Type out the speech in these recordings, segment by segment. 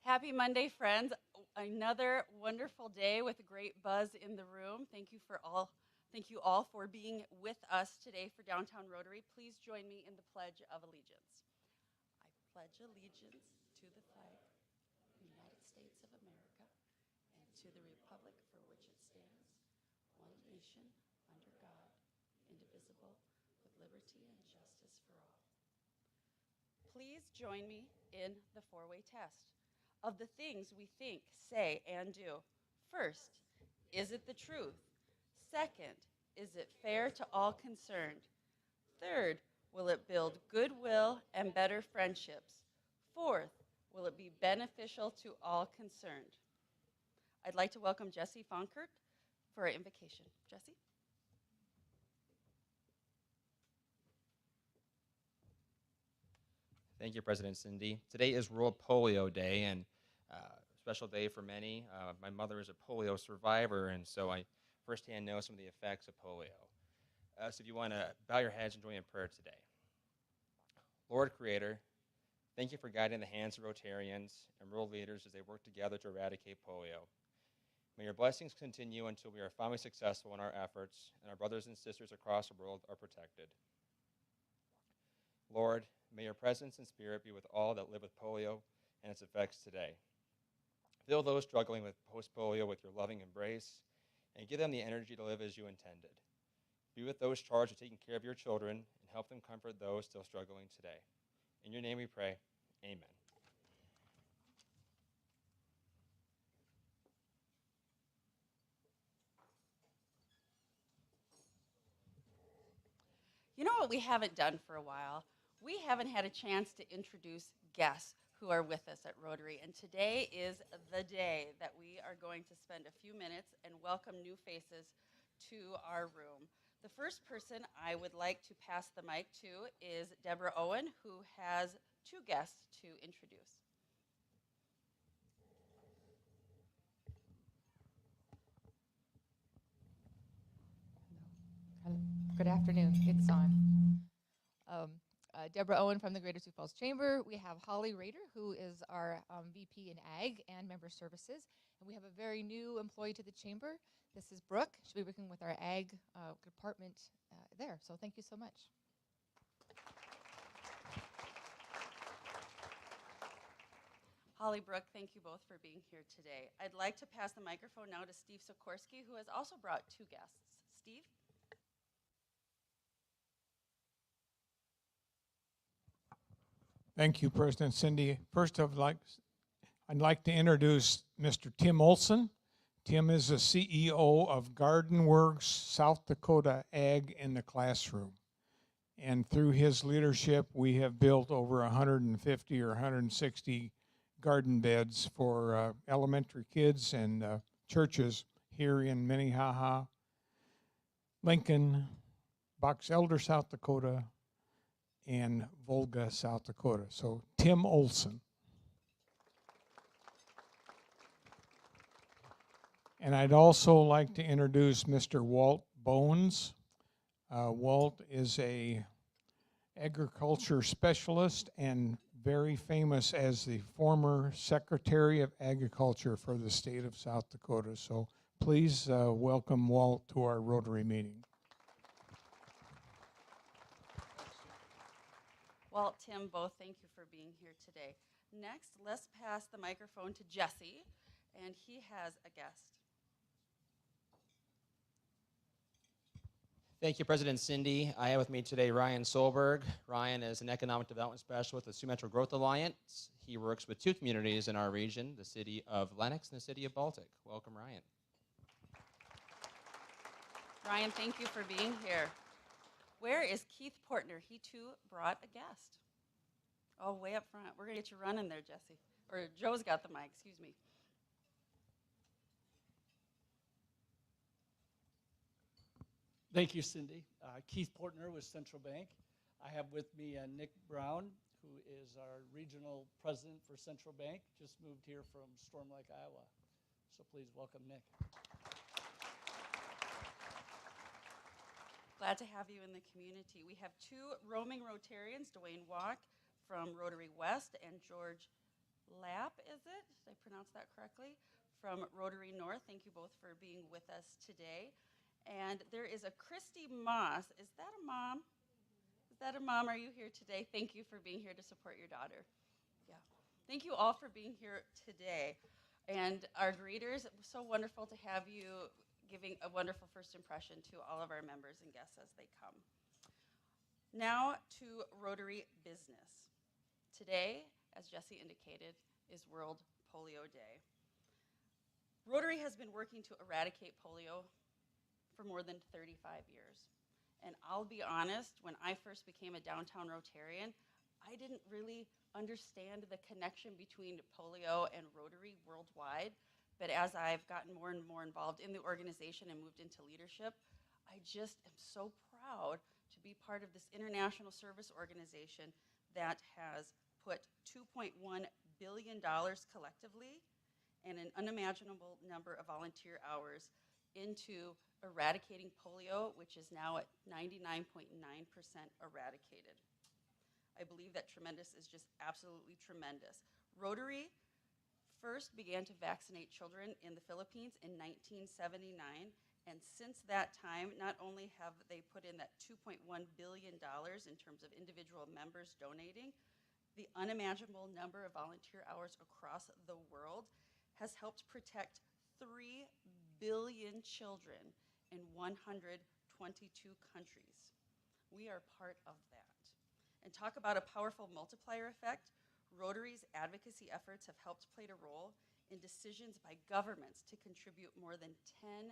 Happy Monday, friends. Another wonderful day with a great buzz in the room. Thank you all for being with us today for Downtown Rotary. Please join me in the Pledge of Allegiance. I pledge allegiance to the flag of the United States of America and to the republic for which it stands, one nation, under God, indivisible, with liberty and justice for all. Please join me in the four-way test. Of the things we think, say, and do. First, is it the truth? Second, is it fair to all concerned? Third, will it build goodwill and better friendships? Fourth, will it be beneficial to all concerned? I'd like to welcome Jesse Fonkert for our invocation. Jesse? Thank you, President Cindy. Today is World Polio Day, and a special day for many. My mother is a polio survivor, and so I firsthand know some of the effects of polio. So if you want to bow your heads and join in prayer today. Lord Creator, thank you for guiding the hands of Rotarians and world leaders as they work together to eradicate polio. May your blessings continue until we are finally successful in our efforts and our brothers and sisters across the world are protected. Lord, may your presence and spirit be with all that live with polio and its effects today. Fill those struggling with post-polio with your loving embrace and give them the energy to live as you intended. Be with those charged with taking care of your children and help them comfort those still struggling today. In your name we pray, amen. You know what we haven't done for a while? We haven't had a chance to introduce guests who are with us at Rotary, and today is the day that we are going to spend a few minutes and welcome new faces to our room. The first person I would like to pass the mic to is Deborah Owen, who has two guests to introduce. Good afternoon. It's on. Deborah Owen from the Greater Sioux Falls Chamber. We have Holly Rader, who is our VP in Ag and Member Services. And we have a very new employee to the Chamber. This is Brooke. She'll be working with our Ag department there. So thank you so much. Holly, Brooke, thank you both for being here today. I'd like to pass the microphone now to Steve Sikorsky, who has also brought two guests. Steve? Thank you, President Cindy. First, I'd like to introduce Mr. Tim Olson. Tim is the CEO of GardenWorks South Dakota Ag in the Classroom. And through his leadership, we have built over 150 or 160 garden beds for elementary kids and churches here in Minnehaha, Lincoln, Box Elder, South Dakota, and Volga, South Dakota. So Tim Olson. And I'd also like to introduce Mr. Walt Bones. Walt is a agriculture specialist and very famous as the former Secretary of Agriculture for the state of South Dakota. So please welcome Walt to our Rotary meeting. Walt, Tim, both thank you for being here today. Next, let's pass the microphone to Jesse, and he has a guest. Thank you, President Cindy. I have with me today Ryan Solberg. Ryan is an economic development specialist with the Smart Growth Alliance. He works with two communities in our region, the city of Lenox and the city of Baltic. Welcome, Ryan. Ryan, thank you for being here. Where is Keith Portner? He too brought a guest. Oh, way up front. We're going to get you running there, Jesse. Or Joe's got the mic, excuse me. Thank you, Cindy. Keith Portner with Central Bank. I have with me Nick Brown, who is our regional president for Central Bank. Just moved here from Storm Lake, Iowa. So please welcome Nick. Glad to have you in the community. We have two roaming Rotarians, Dwayne Walk from Rotary West and George Lap, is it? Did I pronounce that correctly? From Rotary North. Thank you both for being with us today. And there is a Christy Moss. Is that a mom? Is that a mom? Are you here today? Thank you for being here to support your daughter. Yeah. Thank you all for being here today. And our greeters, it was so wonderful to have you giving a wonderful first impression to all of our members and guests as they come. Now to Rotary business. Today, as Jesse indicated, is World Polio Day. Rotary has been working to eradicate polio for more than 35 years. And I'll be honest, when I first became a downtown Rotarian, I didn't really understand the connection between polio and Rotary worldwide. But as I've gotten more and more involved in the organization and moved into leadership, I just am so proud to be part of this international service organization that has put $2.1 billion collectively and an unimaginable number of volunteer hours into eradicating polio, which is now at 99.9% eradicated. I believe that tremendous is just absolutely tremendous. Rotary first began to vaccinate children in the Philippines in 1979, and since that time, not only have they put in that $2.1 billion in terms of individual members donating, the unimaginable number of volunteer hours across the world has helped protect 3 billion children in 122 countries. We are part of that. And talk about a powerful multiplier effect. Rotary's advocacy efforts have helped play a role in decisions by governments to contribute more than $10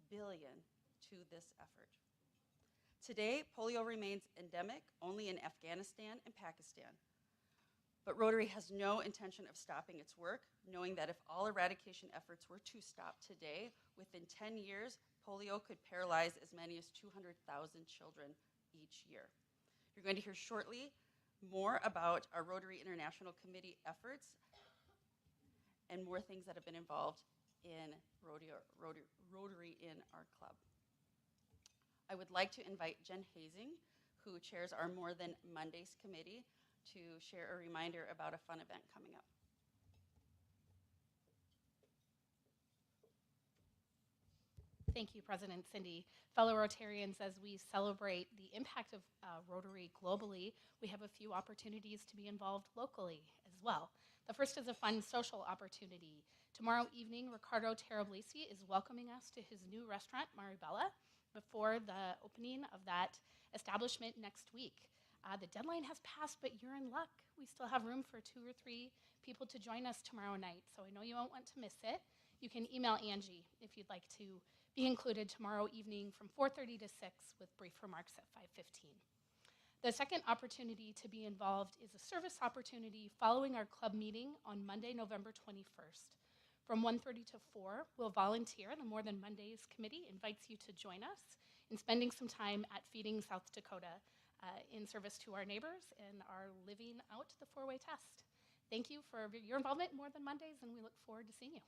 billion to this effort. Today, polio remains endemic only in Afghanistan and Pakistan. But Rotary has no intention of stopping its work, knowing that if all eradication efforts were to stop today, within 10 years, polio could paralyze as many as 200,000 children each year. You're going to hear shortly more about our Rotary International Committee efforts and more things that have been involved in Rotary in our club. I would like to invite Jen Hazing, who chairs our More Than Mondays Committee, to share a reminder about a fun event coming up. Thank you, President Cindy. Fellow Rotarians, as we celebrate the impact of Rotary globally, we have a few opportunities to be involved locally as well. The first is a fun social opportunity. Tomorrow evening, Ricardo Tarablesi is welcoming us to his new restaurant, Maribella, before the opening of that establishment next week. The deadline has passed, but you're in luck. We still have room for 2 or 3 people to join us tomorrow night, so I know you won't want to miss it. You can email Angie if you'd like to be included tomorrow evening from 4:30 to 6 with brief remarks at 5:15. The second opportunity to be involved is a service opportunity following our club meeting on Monday, November 21st. From 1:30 to 4, we'll volunteer. The More Than Mondays Committee invites you to join us in spending some time at Feeding South Dakota in service to our neighbors and are living out the 4-way test. Thank you for your involvement in More Than Mondays, and we look forward to seeing you.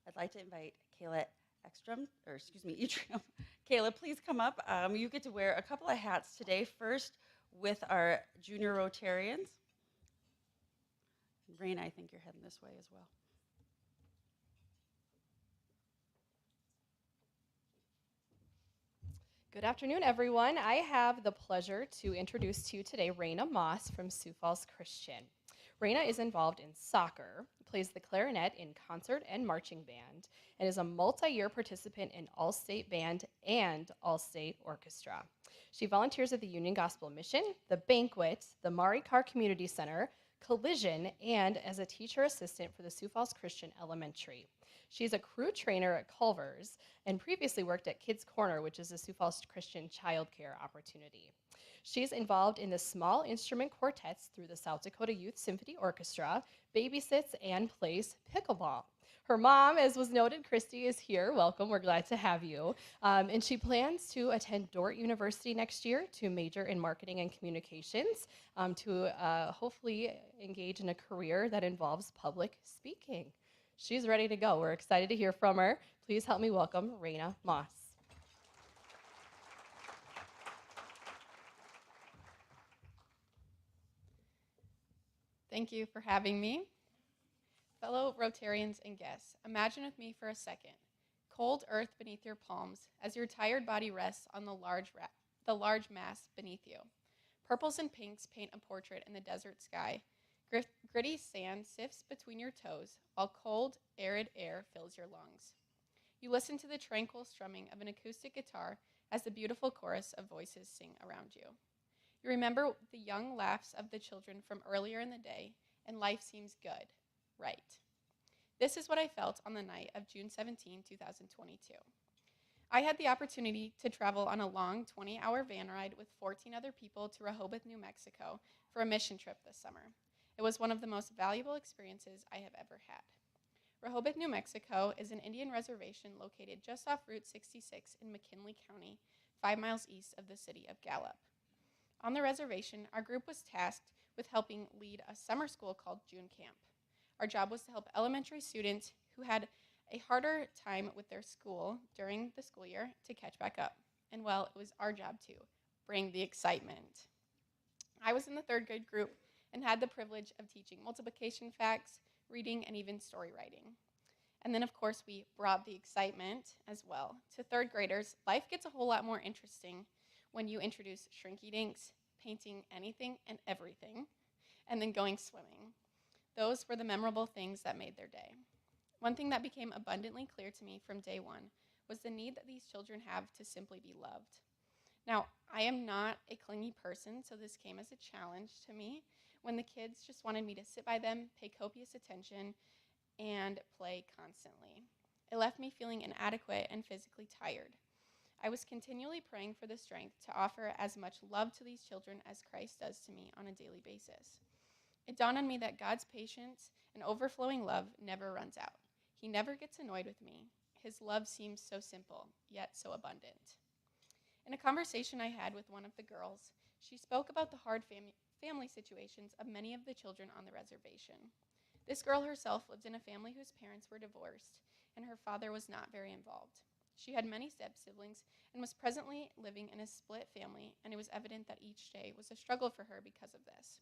I'd like to invite Kayla Ekstrom, or excuse me, Etrim. Kayla, please come up. You get to wear a couple of hats today. First, with our junior Rotarians. Raina, I think you're heading this way as well. Good afternoon, everyone. I have the pleasure to introduce to you today Raina Moss from Sioux Falls Christian. Raina is involved in soccer, plays the clarinet in concert and marching band, and is a multi-year participant in all-state band and all-state orchestra. She volunteers at the Union Gospel Mission, the Banquet, the Mari Carr Community Center, Collision, and as a teacher assistant for the Sioux Falls Christian Elementary. She's a crew trainer at Culver's and previously worked at Kids Corner, which is a Sioux Falls Christian childcare opportunity. She's involved in the small instrument quartets through the South Dakota Youth Symphony Orchestra, babysits, and plays pickleball. Her mom, as was noted, Christy, is here. Welcome. We're glad to have you. And she plans to attend Dordt University next year to major in marketing and communications to hopefully engage in a career that involves public speaking. She's ready to go. We're excited to hear from her. Please help me welcome Raina Moss. Thank you for having me. Fellow Rotarians and guests, imagine with me for a second. Cold earth beneath your palms as your tired body rests on the large mass beneath you. Purples and pinks paint a portrait in the desert sky. Gritty sand sifts between your toes, while cold, arid air fills your lungs. You listen to the tranquil strumming of an acoustic guitar as the beautiful chorus of voices sing around you. You remember the young laughs of the children from earlier in the day, and life seems good, right? This is what I felt on the night of June 17, 2022. I had the opportunity to travel on a long 20-hour van ride with 14 other people to Rehoboth, New Mexico for a mission trip this summer. It was one of the most valuable experiences I have ever had. Rehoboth, New Mexico is an Indian reservation located just off Route 66 in McKinley County, 5 miles east of the city of Gallup. On the reservation, our group was tasked with helping lead a summer school called June Camp. Our job was to help elementary students who had a harder time with their school during the school year to catch back up. And well, it was our job to bring the excitement. I was in the 3rd grade group and had the privilege of teaching multiplication facts, reading, and even story writing. And then, of course, we brought the excitement as well. To 3rd graders, life gets a whole lot more interesting when you introduce shrinky dinks, painting anything and everything, and then going swimming. Those were the memorable things that made their day. One thing that became abundantly clear to me from day one was the need that these children have to simply be loved. Now, I am not a clingy person, so this came as a challenge to me when the kids just wanted me to sit by them, pay copious attention, and play constantly. It left me feeling inadequate and physically tired. I was continually praying for the strength to offer as much love to these children as Christ does to me on a daily basis. It dawned on me that God's patience and overflowing love never runs out. He never gets annoyed with me. His love seems so simple, yet so abundant. In a conversation I had with one of the girls, she spoke about the hard family situations of many of the children on the reservation. This girl herself lived in a family whose parents were divorced, and her father was not very involved. She had many step-siblings and was presently living in a split family, and it was evident that each day was a struggle for her because of this.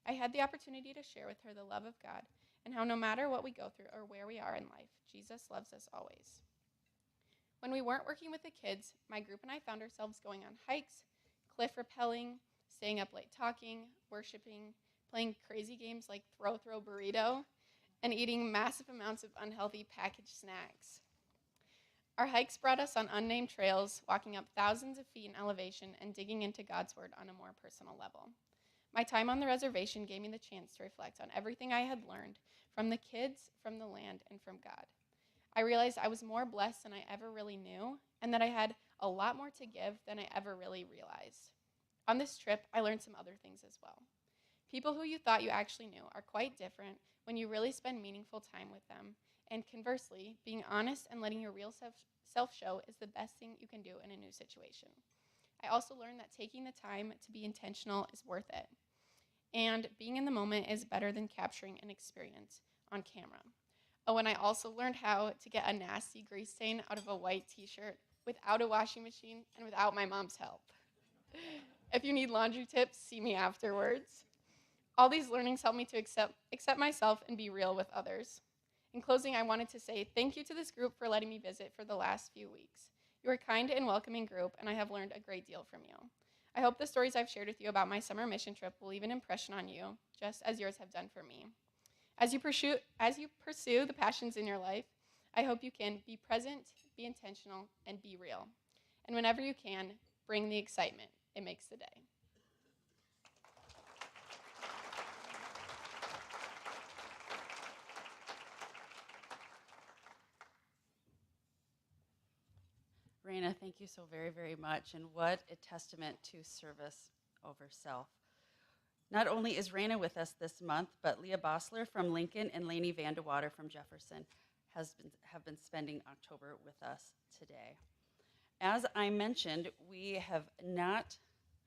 I had the opportunity to share with her the love of God and how no matter what we go through or where we are in life, Jesus loves us always. When we weren't working with the kids, my group and I found ourselves going on hikes, cliff rappelling, staying up late talking, worshiping, playing crazy games like Throw Burrito, and eating massive amounts of unhealthy packaged snacks. Our hikes brought us on unnamed trails, walking up thousands of feet in elevation and digging into God's Word on a more personal level. My time on the reservation gave me the chance to reflect on everything I had learned from the kids, from the land, and from God. I realized I was more blessed than I ever really knew, and that I had a lot more to give than I ever really realized. On this trip, I learned some other things as well. People who you thought you actually knew are quite different when you really spend meaningful time with them, and conversely, being honest and letting your real self show is the best thing you can do in a new situation. I also learned that taking the time to be intentional is worth it, and being in the moment is better than capturing an experience on camera. Oh, and I also learned how to get a nasty grease stain out of a white t-shirt without a washing machine and without my mom's help. If you need laundry tips, see me afterwards. All these learnings helped me to accept myself and be real with others. In closing, I wanted to say thank you to this group for letting me visit for the last few weeks. You are a kind and welcoming group, and I have learned a great deal from you. I hope the stories I've shared with you about my summer mission trip will leave an impression on you, just as yours have done for me. As you pursue the passions in your life, I hope you can be present, be intentional, and be real. And whenever you can, bring the excitement. It makes the day. Raina, thank you so very, very much. And what a testament to service over self. Not only is Raina with us this month, but Leah Bossler from Lincoln and Lainey Vandewater from Jefferson have been spending October with us today. As I mentioned, we have not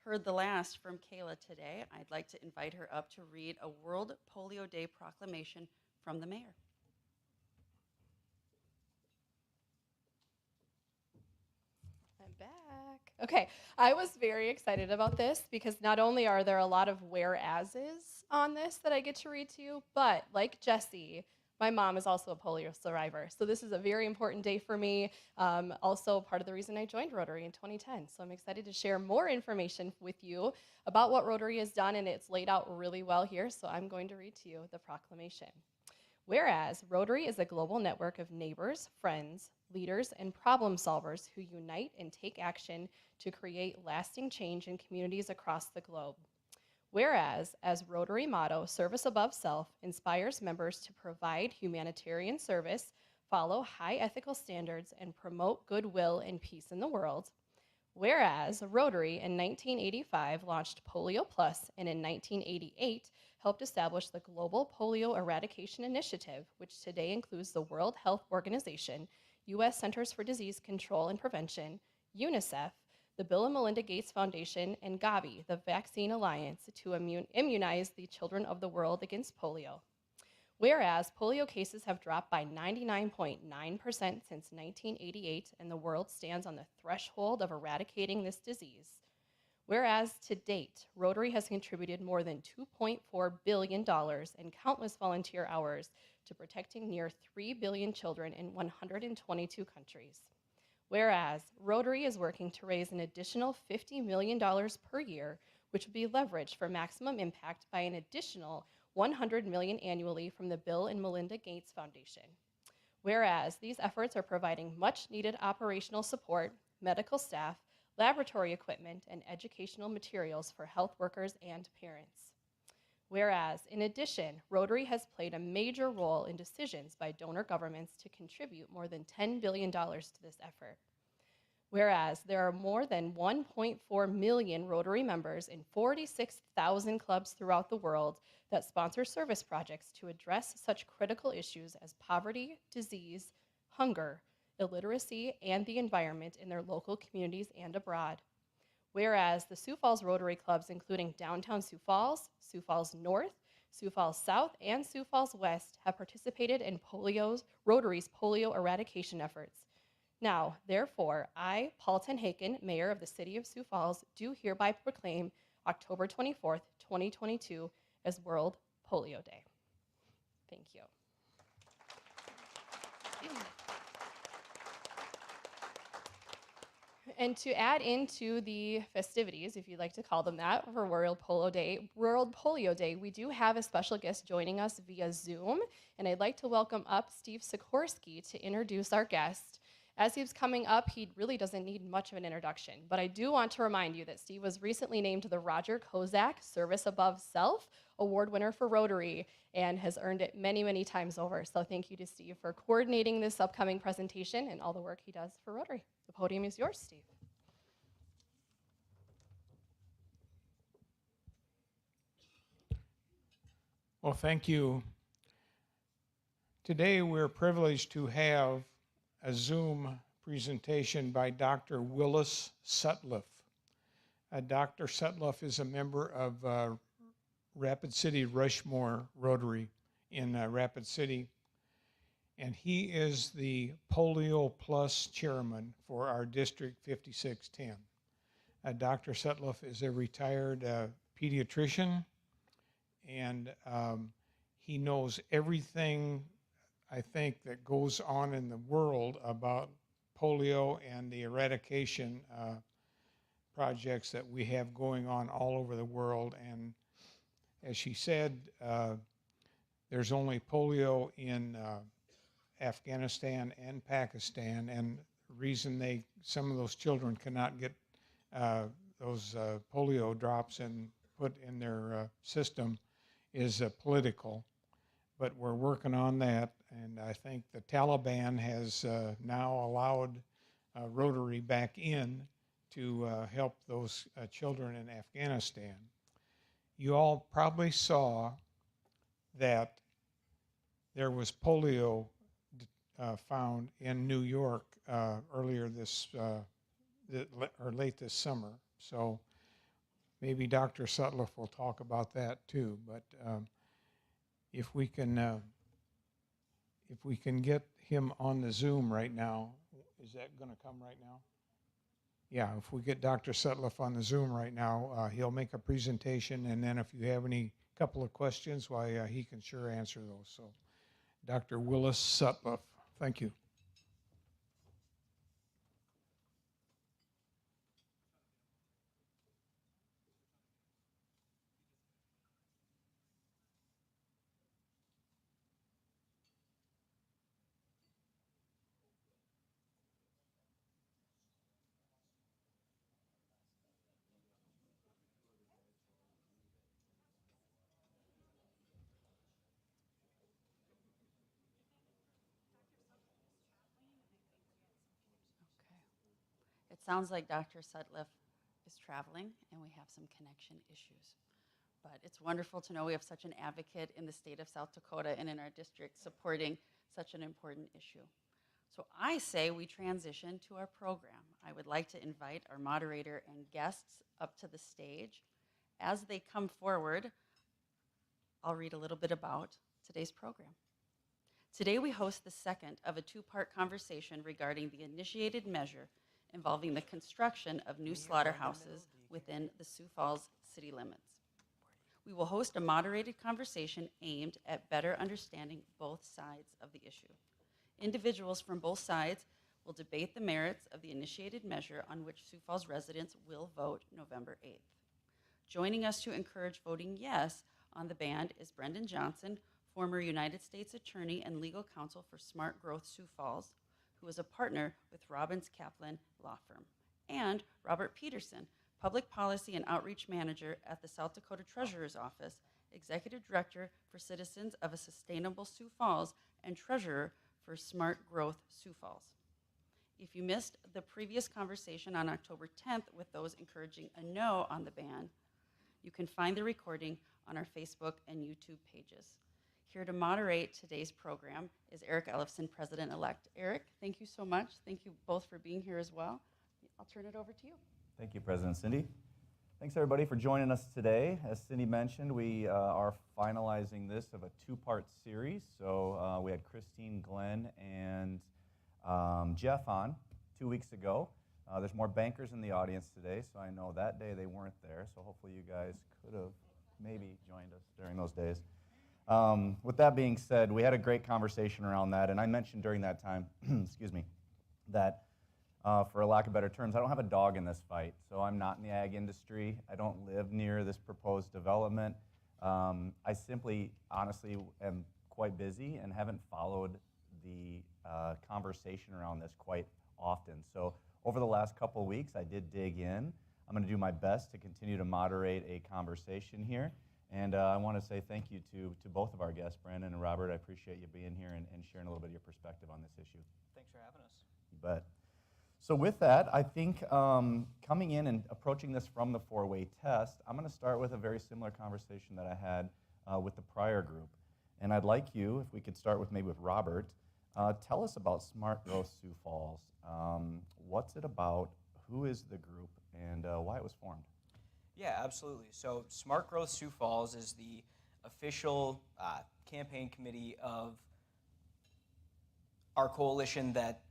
heard the last from Kayla today. I'd like to invite her up to read a World Polio Day proclamation from the mayor. back. Okay, I was very excited about this because not only are there a lot of whereases on this that I get to read to you, but like Jessie, my mom is also a polio survivor. So this is a very important day for me. Also part of the reason I joined Rotary in 2010. So I'm excited to share more information with you about what Rotary has done, and it's laid out really well here. So I'm going to read to you the proclamation. Whereas Rotary is a global network of neighbors, friends, leaders, and problem solvers who unite and take action to create lasting change in communities across the globe. Whereas, as Rotary motto, service above self inspires members to provide humanitarian service, follow high ethical standards, and promote goodwill and peace in the world. Whereas Rotary in 1985 launched Polio Plus, and in 1988 helped establish the Global Polio Eradication Initiative, which today includes the World Health Organization, U.S. Centers for Disease Control and Prevention, UNICEF, the Bill and Melinda Gates Foundation, and Gavi, the Vaccine Alliance, to immunize the children of the world against polio. Whereas polio cases have dropped by 99.9% since 1988, and the world stands on the threshold of eradicating this disease. Whereas to date, Rotary has contributed more than $2.4 billion and countless volunteer hours to protecting near 3 billion children in 122 countries. Whereas Rotary is working to raise an additional $50 million per year, which would be leveraged for maximum impact by an additional $100 million annually from the Bill and Melinda Gates Foundation. Whereas these efforts are providing much needed operational support, medical staff, laboratory equipment, and educational materials for health workers and parents. Whereas, in addition, Rotary has played a major role in decisions by donor governments to contribute more than $10 billion to this effort. Whereas, there are more than 1.4 million Rotary members in 46,000 clubs throughout the world that sponsor service projects to address such critical issues as poverty, disease, hunger, illiteracy, and the environment in their local communities and abroad. Whereas the Sioux Falls Rotary Clubs, including downtown Sioux Falls North, Sioux Falls South, and Sioux Falls West, have participated in Rotary's polio eradication efforts. Now, therefore, I, Paul Tenhaken, Mayor of the City of Sioux Falls, do hereby proclaim October 24th, 2022 as World Polio Day. Thank you. And to add into the festivities, if you'd like to call them that, for World Polio Day, we do have a special guest joining us via Zoom, and I'd like to welcome up Steve Sikorsky to introduce our guest. As he's coming up, he really doesn't need much of an introduction, but I do want to remind you that Steve was recently named the Roger Kozak Service Above Self Award winner for Rotary and has earned it many, many times over. So thank you to Steve for coordinating this upcoming presentation and all the work he does for Rotary. The podium is yours, Steve. Well, thank you. Today we're privileged to have a Zoom presentation by Dr. Willis Sutliff. Dr. Sutliff is a member of Rapid City Rushmore Rotary in Rapid City, and he is the Polio Plus chairman for our District 5610. Dr. Sutliff is a retired pediatrician, and he knows everything, I think, that goes on in the world about polio and the eradication projects that we have going on all over the world. And as she said, there's only polio in Afghanistan and Pakistan, and the reason some of those children cannot get those polio drops and put in their system is political. But we're working on that, and I think the Taliban has now allowed Rotary back in to help those children in Afghanistan. You all probably saw that there was polio found in New York earlier or late this summer. So maybe Dr. Sutliff will talk about that too. But if we can get him on the Zoom right now, is that going to come right now? Yeah, if we get Dr. Sutliff on the Zoom right now, he'll make a presentation, and then if you have any couple of questions, why, he can sure answer those. So, Dr. Willis Sutliff, thank you. Okay. It sounds like Dr. Sutliff is traveling and we have some connection issues. But it's wonderful to know we have such an advocate in the state of South Dakota and in our district supporting such an important issue. So I say we transition to our program. I would like to invite our moderator and guests up to the stage. As they come forward, I'll read a little bit about today's program. Today we host the second of a two-part conversation regarding the initiated measure involving the construction of new slaughterhouses within the Sioux Falls City Limits. We will host a moderated conversation aimed at better understanding both sides of the issue. Individuals from both sides will debate the merits of the initiated measure on which Sioux Falls residents will vote November 8th. Joining us to encourage voting yes on the ban is Brendan Johnson, former United States Attorney and legal counsel for Smart Growth Sioux Falls, who is a partner with Robins Kaplan law firm, and Robert Peterson, Public Policy and Outreach Manager at the South Dakota Treasurer's Office, Executive Director for Citizens of a Sustainable Sioux Falls, and Treasurer for Smart Growth Sioux Falls. If you missed the previous conversation on October 10th with those encouraging a no on the ban, you can find the recording on our Facebook and YouTube pages. Here to moderate today's program is Eric Ellefson, President-elect. Eric, thank you so much. Thank you both for being here as well. I'll turn it over to you. Thank you, President Cindy. Thanks, everybody, for joining us today. As Cindy mentioned, we are finalizing this of a two-part series. So we had Christine, Glenn, and Jeff on 2 weeks ago. There's more bankers in the audience today, so I know that day they weren't there. So hopefully you guys could have maybe joined us during those days. With that being said, we had a great conversation around that, and I mentioned during that time, excuse me, that for a lack of better terms, I don't have a dog in this fight. So I'm not in the ag industry. I don't live near this proposed development. I simply, honestly, am quite busy and haven't followed the conversation around this quite often. So over the last couple of weeks, I did dig in. I'm going to do my best to continue to moderate a conversation here. And I want to say thank you to both of our guests, Brandon and Robert. I appreciate you being here and sharing a little bit of your perspective on this issue. Thanks for having us. You bet. So with that, I think coming in and approaching this from the four-way test, I'm going to start with a very similar conversation that I had with the prior group. And I'd like you, if we could start with maybe with Robert, tell us about Smart Growth Sioux Falls. What's it about? Who is the group? And why it was formed? Yeah, absolutely. So Smart Growth Sioux Falls is the official campaign committee of our coalition that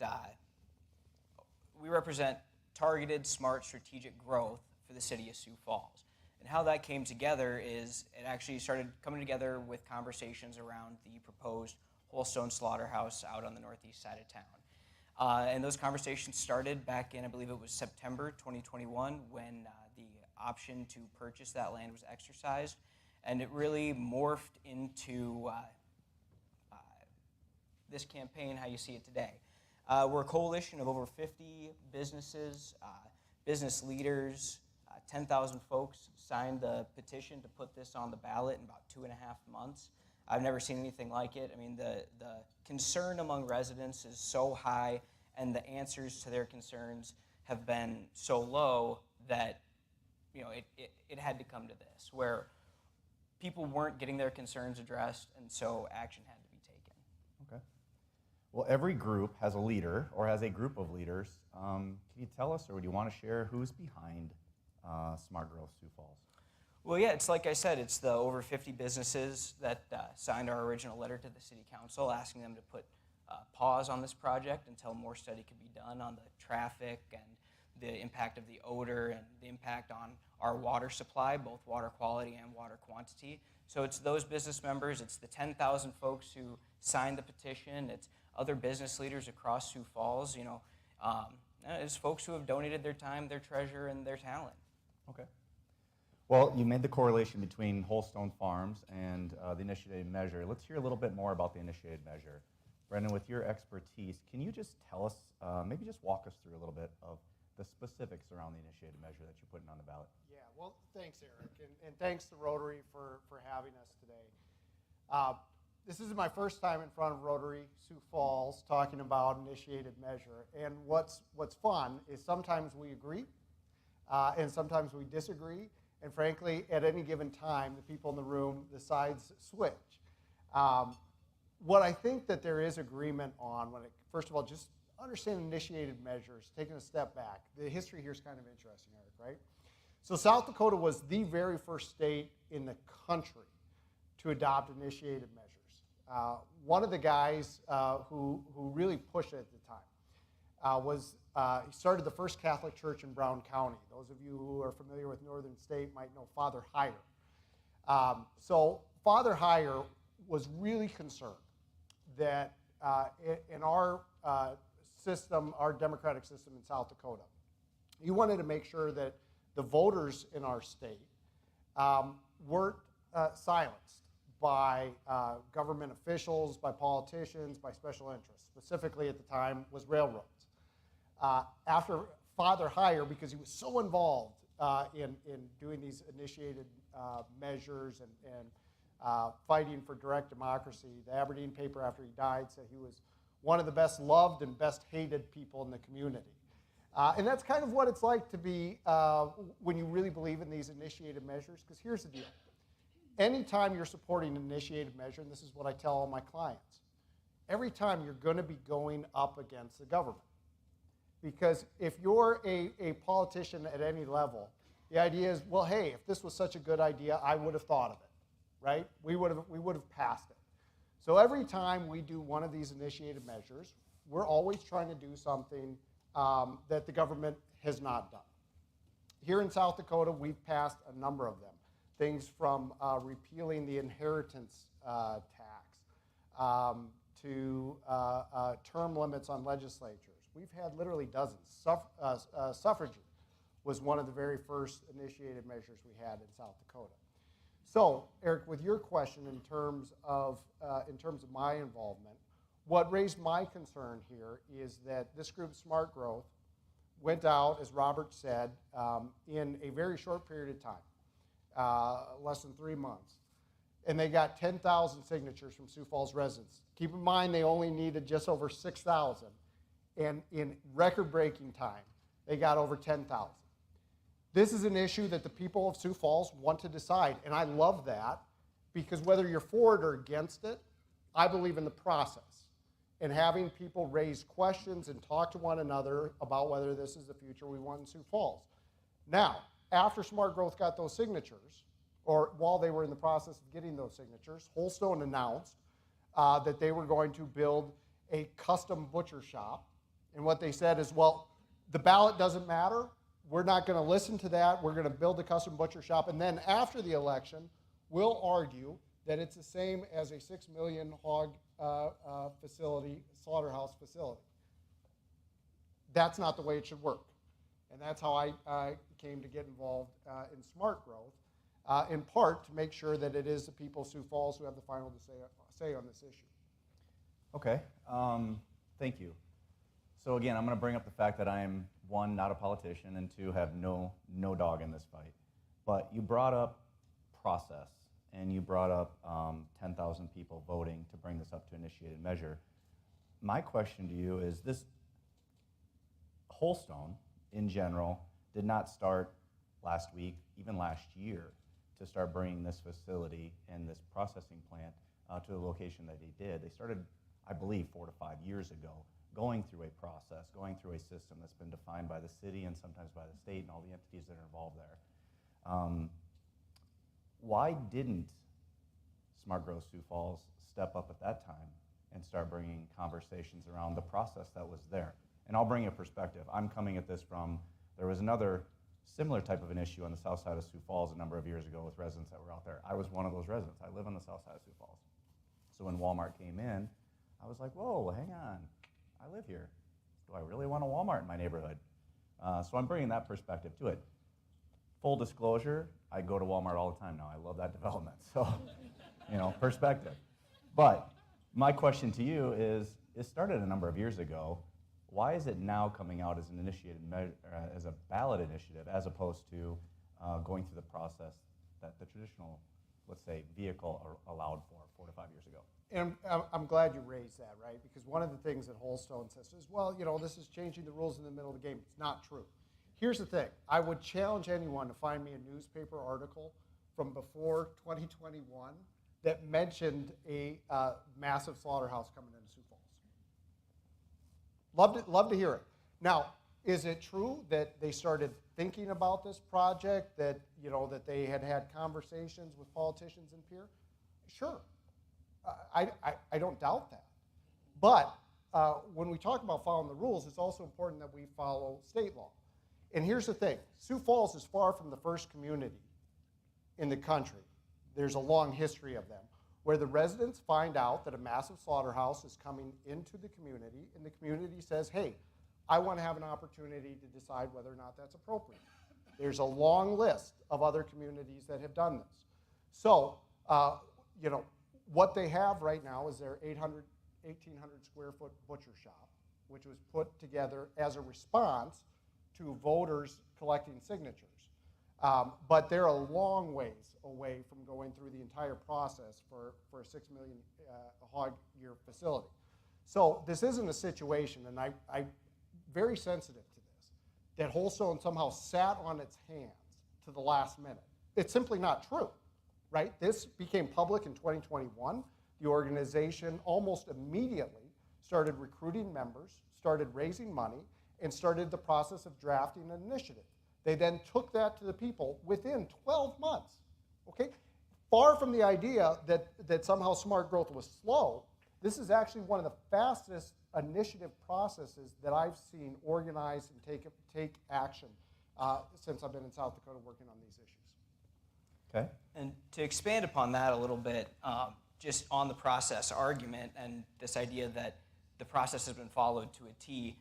we represent targeted, smart, strategic growth for the city of Sioux Falls. And how that came together is it actually started coming together with conversations around the proposed Holstone Slaughterhouse out on the northeast side of town. And those conversations started back in, I believe it was September 2021, when the option to purchase that land was exercised. And it really morphed into this campaign, how you see it today. We're a coalition of over 50 businesses, business leaders, 10,000 folks signed the petition to put this on the ballot in about 2.5 months. I've never seen anything like it. I mean, the concern among residents is so high, and the answers to their concerns have been so low that, you know, it had to come to this, where people weren't getting their concerns addressed, and so action had to be taken. Okay. Well, every group has a leader or has a group of leaders. Can you tell us, or do you want to share who's behind Smart Growth Sioux Falls? Well, yeah, it's like I said, it's the over 50 businesses that signed our original letter to the City Council asking them to put pause on this project until more study could be done on the traffic and the impact of the odor and the impact on our water supply, both water quality and water quantity. So it's those business members, it's the 10,000 folks who signed the petition, it's other business leaders across Sioux Falls, it's folks who have donated their time, their treasure, and their talent. Okay. Well, you made the correlation between Holstone Farms and the initiated measure. Let's hear a little bit more about the initiated measure. Brendan, with your expertise, can you just tell us, maybe just walk us through a little bit of the specifics around the initiated measure that you're putting on the ballot? Yeah, well, thanks, Eric, and thanks to Rotary for having us today. This is my first time in front of Rotary Sioux Falls talking about initiated measure, and what's fun is sometimes we agree, and sometimes we disagree, and frankly, at any given time, the people in the room, the sides switch. What I think that there is agreement on, first of all, just understand initiated measures, taking a step back. The history here is kind of interesting, Eric, right? So South Dakota was the very first state in the country to adopt initiated measures. One of the guys who really pushed it at the time he started the first Catholic church in Brown County. Those of you who are familiar with Northern State might know Father Heyer. So Father Heyer was really concerned that in our system, our democratic system in South Dakota, he wanted to make sure that the voters in our state weren't silenced by government officials, by politicians, by special interests. Specifically at the time was railroads. After Father Heyer, because he was so involved in doing these initiated measures and fighting for direct democracy, the Aberdeen paper after he died said he was one of the best loved and best hated people in the community. And that's kind of what it's like to be when you really believe in these initiated measures, because here's the deal. Anytime you're supporting an initiated measure, and this is what I tell all my clients, every time you're going to be going up against the government. Because if you're a politician at any level, the idea is, well, hey, if this was such a good idea, I would have thought of it, right? We would have passed it. So every time we do one of these initiated measures, we're always trying to do something that the government has not done. Here in South Dakota, we've passed a number of them. Things from repealing the inheritance tax to term limits on legislatures. We've had literally dozens. Suffragette was one of the very first initiated measures we had in South Dakota. So, Eric, with your question in terms of my involvement, what raised my concern here is that this group, Smart Growth, went out, as Robert said, in a very short period of time, less than 3 months, and they got 10,000 signatures from Sioux Falls residents. Keep in mind they only needed just over 6,000, and in record-breaking time, they got over 10,000. This is an issue that the people of Sioux Falls want to decide, and I love that, because whether you're for it or against it, I believe in the process and having people raise questions and talk to one another about whether this is the future we want in Sioux Falls. Now, after Smart Growth got those signatures, or while they were in the process of getting those signatures, Holstone announced that they were going to build a custom butcher shop. And what they said is, well, the ballot doesn't matter. We're not going to listen to that. We're going to build a custom butcher shop. And then after the election, we'll argue that it's the same as a 6 million hog facility, slaughterhouse facility. That's not the way it should work. And that's how I came to get involved in Smart Growth, in part to make sure that it is the people of Sioux Falls who have the final say on this issue. Okay, thank you. So again, I'm going to bring up the fact that I am, one, not a politician, and two, have no dog in this fight. But you brought up process, and you brought up 10,000 people voting to bring this up to initiated measure. My question to you is this: Holstone, in general, did not start last week, even last year, to start bringing this facility and this processing plant to the location that they did. They started, I believe, 4 to 5 years ago, going through a process, going through a system that's been defined by the city and sometimes by the state and all the entities that are involved there. Why didn't Smart Growth Sioux Falls step up at that time and start bringing conversations around the process that was there? And I'll bring a perspective. I'm coming at this from There was another similar type of an issue on the south side of Sioux Falls a number of years ago with residents that were out there. I was one of those residents. I live on the south side of Sioux Falls. So when Walmart came in, I was like, whoa, hang on. I live here. Do I really want a Walmart in my neighborhood? So I'm bringing that perspective to it. Full disclosure, I go to Walmart all the time now. I love that development. So, perspective. But my question to you is, it started a number of years ago. Why is it now coming out as an initiated measure, as a ballot initiative, as opposed to going through the process that the traditional, let's say, vehicle allowed for 4 to 5 years ago? And I'm glad you raised that, right? Because one of the things that Holstone says is, well, this is changing the rules in the middle of the game. It's not true. Here's the thing. I would challenge anyone to find me a newspaper article from before 2021 that mentioned a massive slaughterhouse coming into Sioux Falls. Love to hear it. Now, is it true that they started thinking about this project, that that they had conversations with politicians and peers? Sure. I don't doubt that. But when we talk about following the rules, it's also important that we follow state law. And here's the thing. Sioux Falls is far from the first community in the country. There's a long history of them, where the residents find out that a massive slaughterhouse is coming into the community, and the community says, hey, I want to have an opportunity to decide whether or not that's appropriate. There's a long list of other communities that have done this. So, what they have right now is their 1,800 square foot butcher shop, which was put together as a response to voters collecting signatures. But they're a long ways away from going through the entire process for a 6 million hog year facility. So this isn't a situation, and I'm very sensitive to this, that Holstone somehow sat on its hands to the last minute. It's simply not true, right? This became public in 2021. The organization almost immediately started recruiting members, started raising money, and started the process of drafting an initiative. They then took that to the people within 12 months, okay? Far from the idea that somehow smart growth was slow, this is actually one of the fastest initiative processes that I've seen organized and take action since I've been in South Dakota working on these issues. Okay. And to expand upon that a little bit, just on the process argument and this idea that the process has been followed to a T,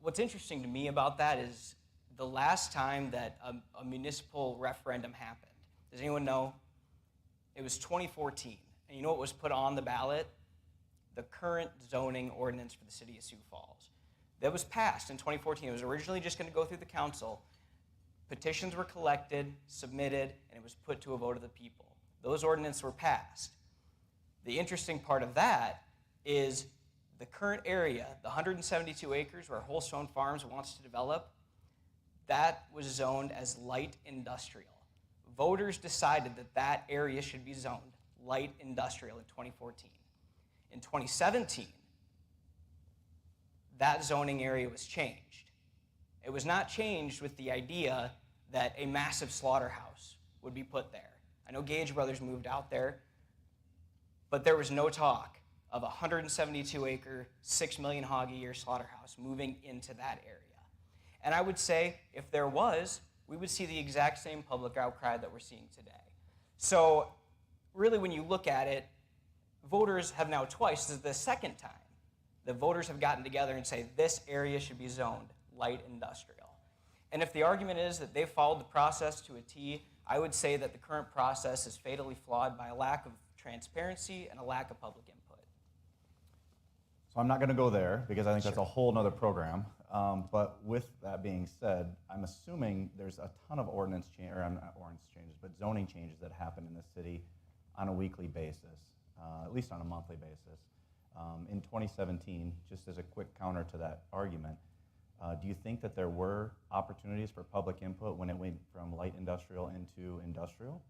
what's interesting to me about that is the last time that a municipal referendum happened. Does anyone know? It was 2014. And you know what was put on the ballot? The current zoning ordinance for the city of Sioux Falls. That was passed in 2014. It was originally just going to go through the council. Petitions were collected, submitted, and it was put to a vote of the people. Those ordinances were passed. The interesting part of that is the current area, the 172 acres where Holstone Farms wants to develop, that was zoned as light industrial. Voters decided that that area should be zoned light industrial in 2014. In 2017, that zoning area was changed. It was not changed with the idea that a massive slaughterhouse would be put there. I know Gage Brothers moved out there, but there was no talk of a 172-acre, 6 million hog a year slaughterhouse moving into that area. And I would say if there was, we would see the exact same public outcry that we're seeing today. So really when you look at it, voters have now twice, this is the second time, the voters have gotten together and say this area should be zoned light industrial. And if the argument is that they've followed the process to a T, I would say that the current process is fatally flawed by a lack of transparency and a lack of public input. So I'm not going to go there because I think that's a whole nother program. But with that being said, I'm assuming there's a ton of ordinance changes, but zoning changes that happen in the city on a weekly basis, at least on a monthly basis. In 2017, just as a quick counter to that argument, do you think that there were opportunities for public input when it went from light industrial into industrial?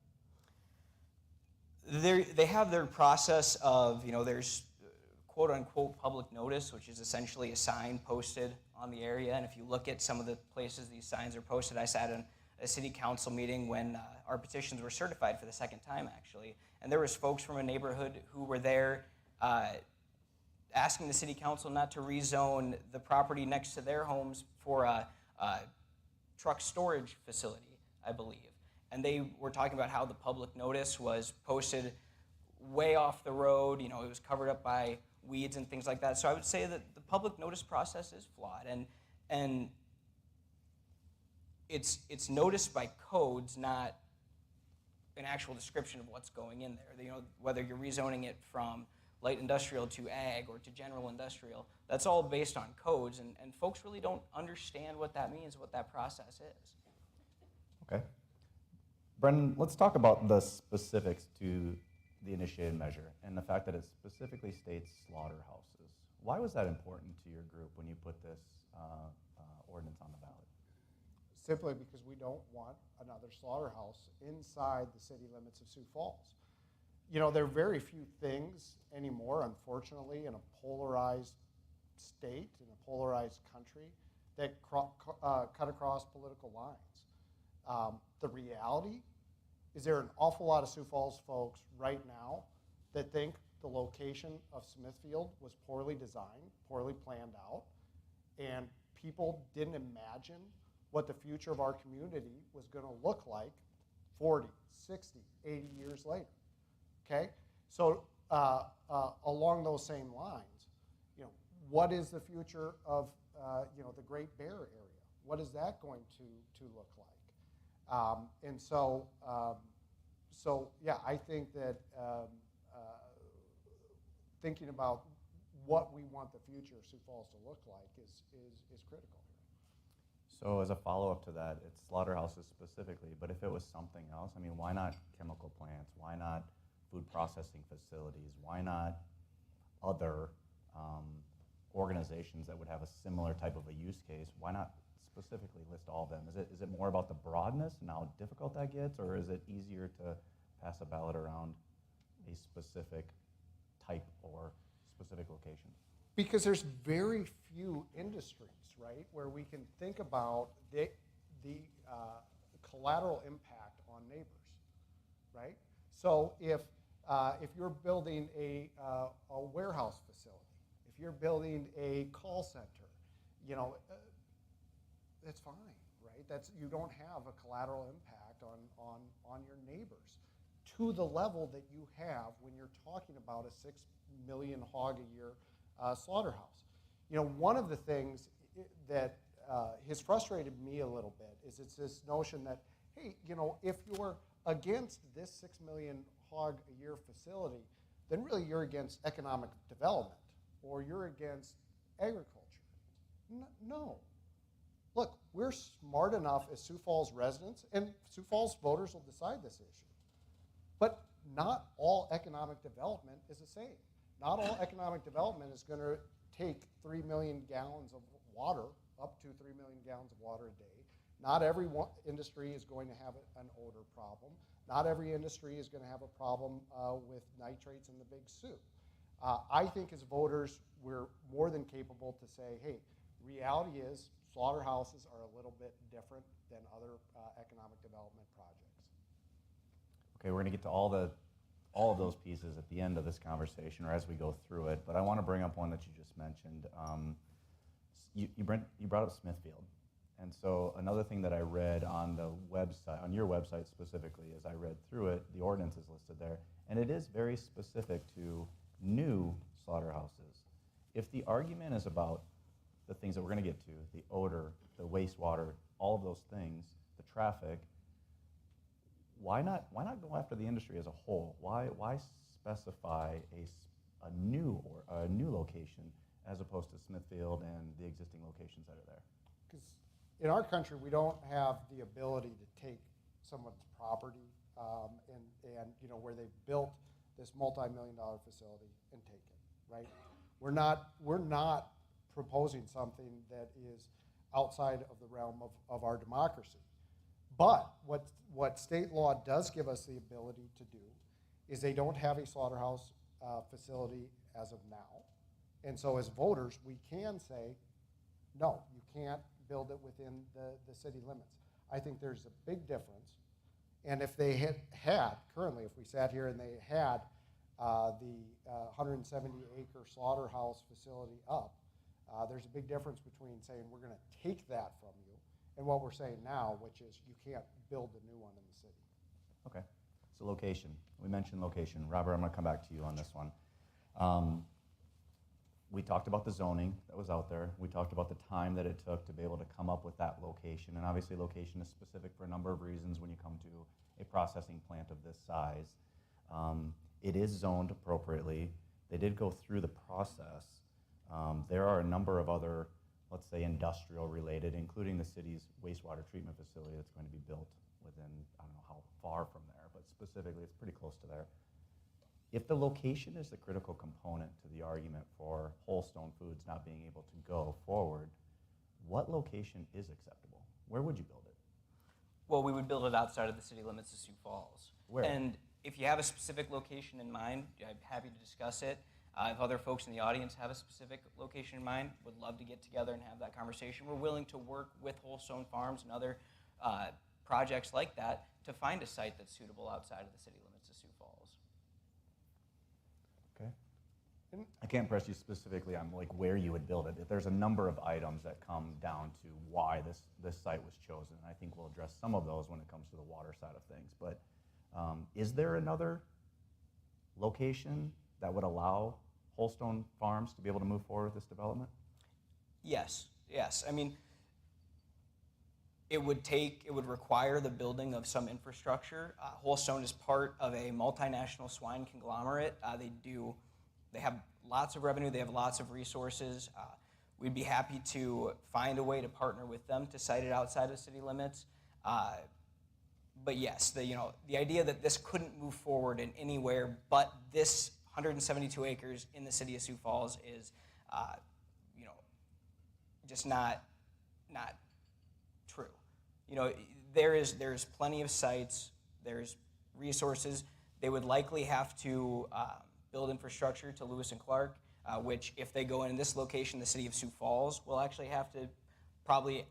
They have their process of, there's quote-unquote public notice, which is essentially a sign posted on the area. And if you look at some of the places these signs are posted, I sat in a city council meeting when our petitions were certified for the second time, actually. And there was folks from a neighborhood who were there asking the city council not to rezone the property next to their homes for truck storage facility, I believe. And they were talking about how the public notice was posted way off the road. It was covered up by weeds and things like that. So I would say that the public notice process is flawed, and it's noticed by codes, not an actual description of what's going in there. Whether you're rezoning it from light industrial to ag or to general industrial, that's all based on codes, and folks really don't understand what that means, what that process is. Okay. Brendan, let's talk about the specifics to the initiated measure and the fact that it specifically states slaughterhouses. Why was that important to your group when you put this ordinance on the ballot? Simply because we don't want another slaughterhouse inside the city limits of Sioux Falls. There are very few things anymore, unfortunately, in a polarized state, in a polarized country, that cut across political lines. The reality is there are an awful lot of Sioux Falls folks right now that think the location of Smithfield was poorly designed, poorly planned out, and people didn't imagine what the future of our community was going to look like 40, 60, 80 years later. Okay? So along those same lines, what is the future of the Great Bear area? What is that going to look like? Yeah, I think that thinking about what we want the future of Sioux Falls to look like is critical here. So as a follow-up to that, it's slaughterhouses specifically, but if it was something else, why not chemical plants? Why not food processing facilities? Why not other organizations that would have a similar type of a use case? Why not specifically list all of them? Is it more about the broadness and how difficult that gets, or is it easier to pass a ballot around a specific type or specific location? Because there's very few industries, right, where we can think about the collateral impact on neighbors, right? So if you're building a warehouse facility, if you're building a call center, that's fine, right? You don't have a collateral impact on your neighbors to the level that you have when you're talking about a 6 million hog a year slaughterhouse. One of the things that has frustrated me a little bit is it's this notion that, hey, if you're against this 6 million hog a year facility, then really you're against economic development or you're against agriculture. No. Look, we're smart enough as Sioux Falls residents, and Sioux Falls voters will decide this issue. But not all economic development is the same. Not all economic development is going to take 3 million gallons of water, up to 3 million gallons of water a day. Not every industry is going to have an odor problem. Not every industry is going to have a problem with nitrates in the Big Sioux. I think as voters, we're more than capable to say, hey, reality is slaughterhouses are a little bit different than other economic development projects. Okay, we're going to get to all of those pieces at the end of this conversation or as we go through it, but I want to bring up one that you just mentioned. You brought up Smithfield. And so another thing that I read on the website, on your website specifically, as I read through it, the ordinance is listed there, and it is very specific to new slaughterhouses. If the argument is about the things that we're going to get to, the odor, the wastewater, all of those things, the traffic, why not go after the industry as a whole? Why specify a new location as opposed to Smithfield and the existing locations that are there? Because in our country, we don't have the ability to take someone's property and where they've built this multi-million-dollar facility and take it, right? We're not proposing something that is outside of the realm of our democracy. But what state law does give us the ability to do is they don't have a slaughterhouse facility as of now. And so as voters, we can say, no, you can't build it within the city limits. I think there's a big difference. And if they had currently, if we sat here and they had the 170-acre slaughterhouse facility up, there's a big difference between saying we're going to take that from you and what we're saying now, which is you can't build a new one in the city. Okay, so location. We mentioned location. Robert, I'm going to come back to you on this one. We talked about the zoning that was out there. We talked about the time that it took to be able to come up with that location. And obviously location is specific for a number of reasons when you come to a processing plant of this size. It is zoned appropriately. They did go through the process. There are a number of other, let's say, industrial related, including the city's wastewater treatment facility that's going to be built within, I don't know how far from there, but specifically it's pretty close to there. If the location is the critical component to the argument for Whole Stone Foods not being able to go forward, what location is acceptable? Where would you build it? Well, we would build it outside of the city limits of Sioux Falls. Where? And if you have a specific location in mind, I'm happy to discuss it. If other folks in the audience have a specific location in mind, would love to get together and have that conversation. We're willing to work with Whole Stone Farms and other projects like that to find a site that's suitable outside of the city limits of Sioux Falls. Okay. I can't press you specifically on like where you would build it. There's a number of items that come down to why this site was chosen. And I think we'll address some of those when it comes to the water side of things. But is there another location that would allow Whole Stone Farms to be able to move forward with this development? Yes. I mean, it would require the building of some infrastructure. Whole Stone is part of a multinational swine conglomerate. They have lots of revenue, they have lots of resources. We'd be happy to find a way to partner with them to site it outside of city limits. But yes, the idea that this couldn't move forward in anywhere but this 172 acres in the city of Sioux Falls is, just not true. There's plenty of sites, there's resources. They would likely have to build infrastructure to Lewis and Clark, which if they go in this location, the city of Sioux Falls will actually have to probably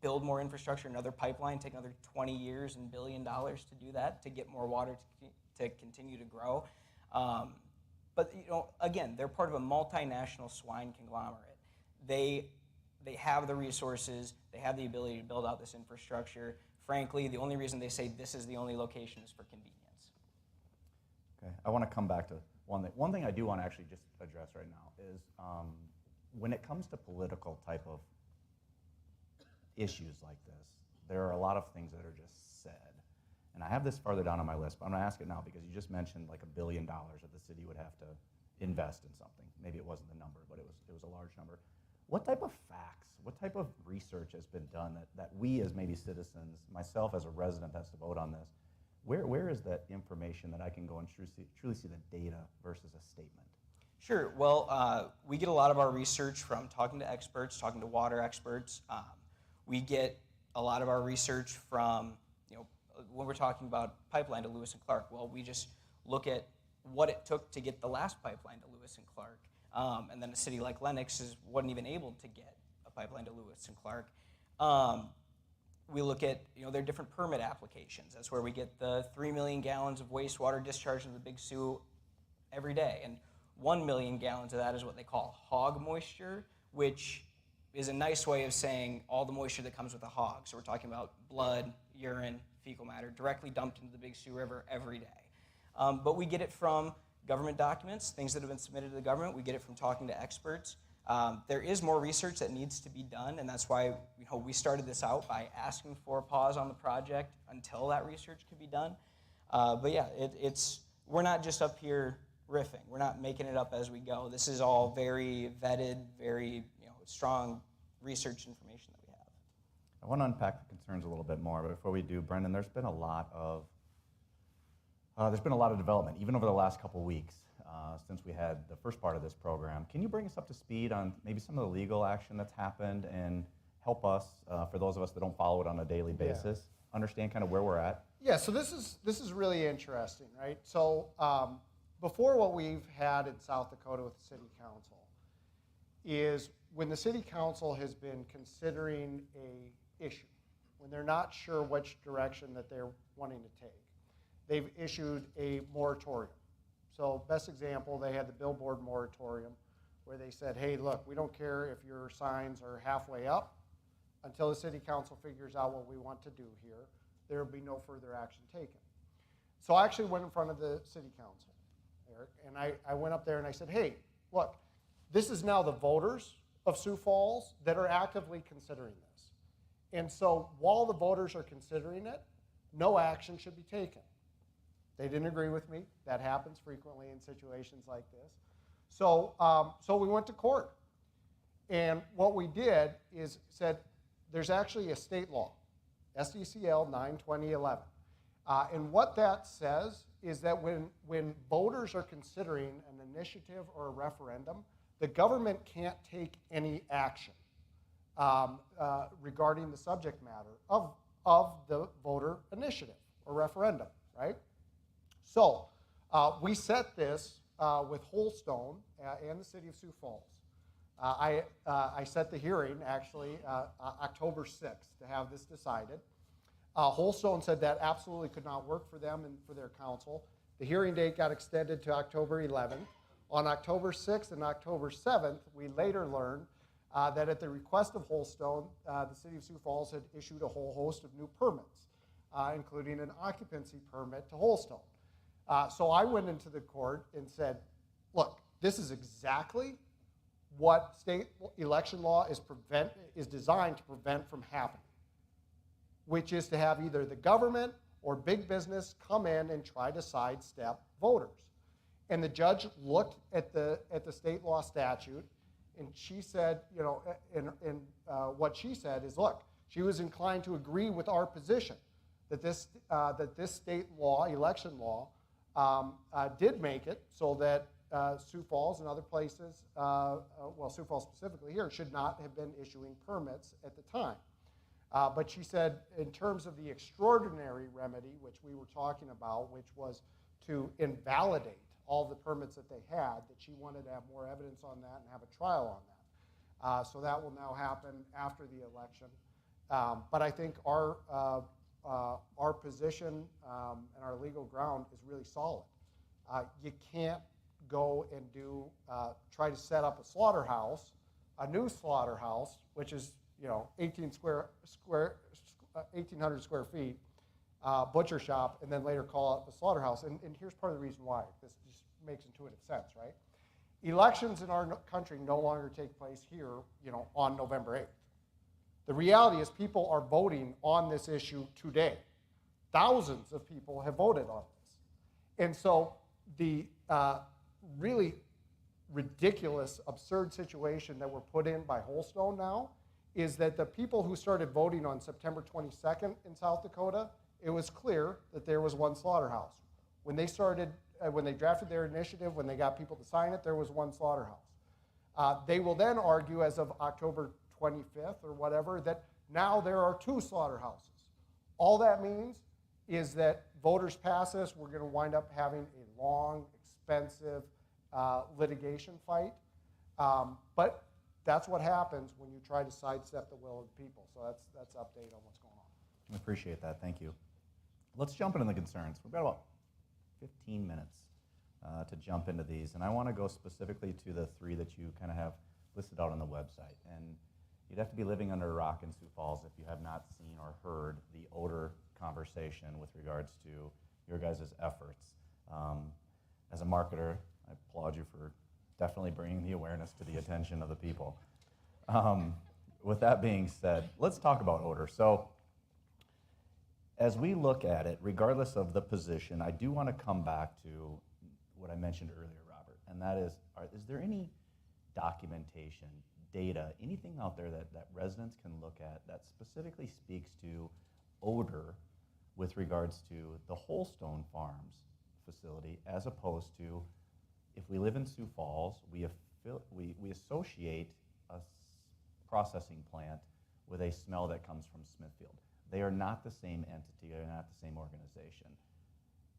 build more infrastructure, another pipeline, take another 20 years and $1 billion to do that, to get more water to continue to grow. But again, they're part of a multinational swine conglomerate. They have the resources, they have the ability to build out this infrastructure. Frankly, the only reason they say this is the only location is for convenience. Okay, I want to come back to one thing I do want to actually just address right now is when it comes to political type of issues like this, there are a lot of things that are just said. And I have this farther down on my list, but I'm going to ask it now because you just mentioned like $1 billion that the city would have to invest in something. Maybe it wasn't the number, but it was a large number. What type of facts, what type of research has been done that we as maybe citizens, myself as a resident that's to vote on this, where is that information that I can go and truly see the data versus a statement? Sure. Well, we get a lot of our research from talking to experts, talking to water experts. We get a lot of our research from, when we're talking about pipeline to Lewis and Clark, well, we just look at what it took to get the last pipeline to Lewis and Clark. And then a city like Lenox wasn't even able to get a pipeline to Lewis and Clark. We look at their different permit applications. That's where we get the 3 million gallons of wastewater discharged into the Big Sioux every day. And 1 million gallons of that is what they call hog moisture, which is a nice way of saying all the moisture that comes with a hog. So we're talking about blood, urine, fecal matter, directly dumped into the Big Sioux River every day. But we get it from government documents, things that have been submitted to the government. We get it from talking to experts. There is more research that needs to be done, and that's why we started this out by asking for a pause on the project until that research could be done. But yeah, we're not just up here riffing. We're not making it up as we go. This is all very vetted, very strong research information that we have. I want to unpack the concerns a little bit more, but before we do, Brendan, there's been a lot of development, even over the last couple weeks, since we had the first part of this program. Can you bring us up to speed on maybe some of the legal action that's happened and help us, for those of us that don't follow it on a daily basis, understand kind of where we're at? Yeah, so this is really interesting, right? So before, what we've had in South Dakota with the city council is when the city council has been considering a issue, when they're not sure which direction that they're wanting to take, they've issued a moratorium. So best example, they had the billboard moratorium where they said, hey, look, we don't care if your signs are halfway up until the city council figures out what we want to do here, there will be no further action taken. So I actually went in front of the city council, Eric, and I went up there and I said, hey, look, this is now the voters of Sioux Falls that are actively considering this. And so while the voters are considering it, no action should be taken. They didn't agree with me. That happens frequently in situations like this. So we went to court. And what we did is said there's actually a state law, SDCL 9/2011. And what that says is that when voters are considering an initiative or a referendum, the government can't take any action regarding the subject matter of the voter initiative or referendum, right? So we set this with Holstone and the city of Sioux Falls. I set the hearing actually October 6th to have this decided. Holstone said that absolutely could not work for them and for their council. The hearing date got extended to October 11th. On October 6th and October 7th, we later learned that at the request of Holstone, the city of Sioux Falls had issued a whole host of new permits, including an occupancy permit to Holstone. So I went into the court and said, look, this is exactly what state election law is designed to prevent from happening, which is to have either the government or big business come in and try to sidestep voters. And the judge looked at the state law statute, and she said, you know, what she said is, look, she was inclined to agree with our position that this state law, election law, did make it so that Sioux Falls and other places, well, Sioux Falls specifically here, should not have been issuing permits at the time. But she said, in terms of the extraordinary remedy, which we were talking about, which was to invalidate all the permits that they had, that she wanted to have more evidence on that and have a trial on that. So that will now happen after the election. But I think our position and our legal ground is really solid. You can't go and try to set up a slaughterhouse, a new slaughterhouse, which is 1,800 square feet, butcher shop, and then later call it a slaughterhouse. And here's part of the reason why. This just makes intuitive sense, right? Elections in our country no longer take place here, on November 8th. The reality is people are voting on this issue today. Thousands of people have voted on this. And so the really ridiculous, absurd situation that we're put in by Holstone now is that the people who started voting on September 22nd in South Dakota, it was clear that there was one slaughterhouse. When they drafted their initiative, when they got people to sign it, there was one slaughterhouse. They will then argue as of October 25th or whatever that now there are two slaughterhouses. All that means is that voters pass this, we're going to wind up having a long, expensive litigation fight. But that's what happens when you try to sidestep the will of the people. So that's an update on what's going on. I appreciate that. Thank you. Let's jump into the concerns. We've got about 15 minutes to jump into these. And I want to go specifically to the three that you kind of have listed out on the website. And you'd have to be living under a rock in Sioux Falls if you have not seen or heard the odor conversation with regards to your guys' efforts. As a marketer, I applaud you for definitely bringing the awareness to the attention of the people. With that being said, let's talk about odor. So as we look at it, regardless of the position, I do want to come back to what I mentioned earlier, Robert, and that is there any documentation, data, anything out there that residents can look at that specifically speaks to odor with regards to the Holstone Farms facility, as opposed to if we live in Sioux Falls, we associate a processing plant with a smell that comes from Smithfield. They are not the same entity, they're not the same organization.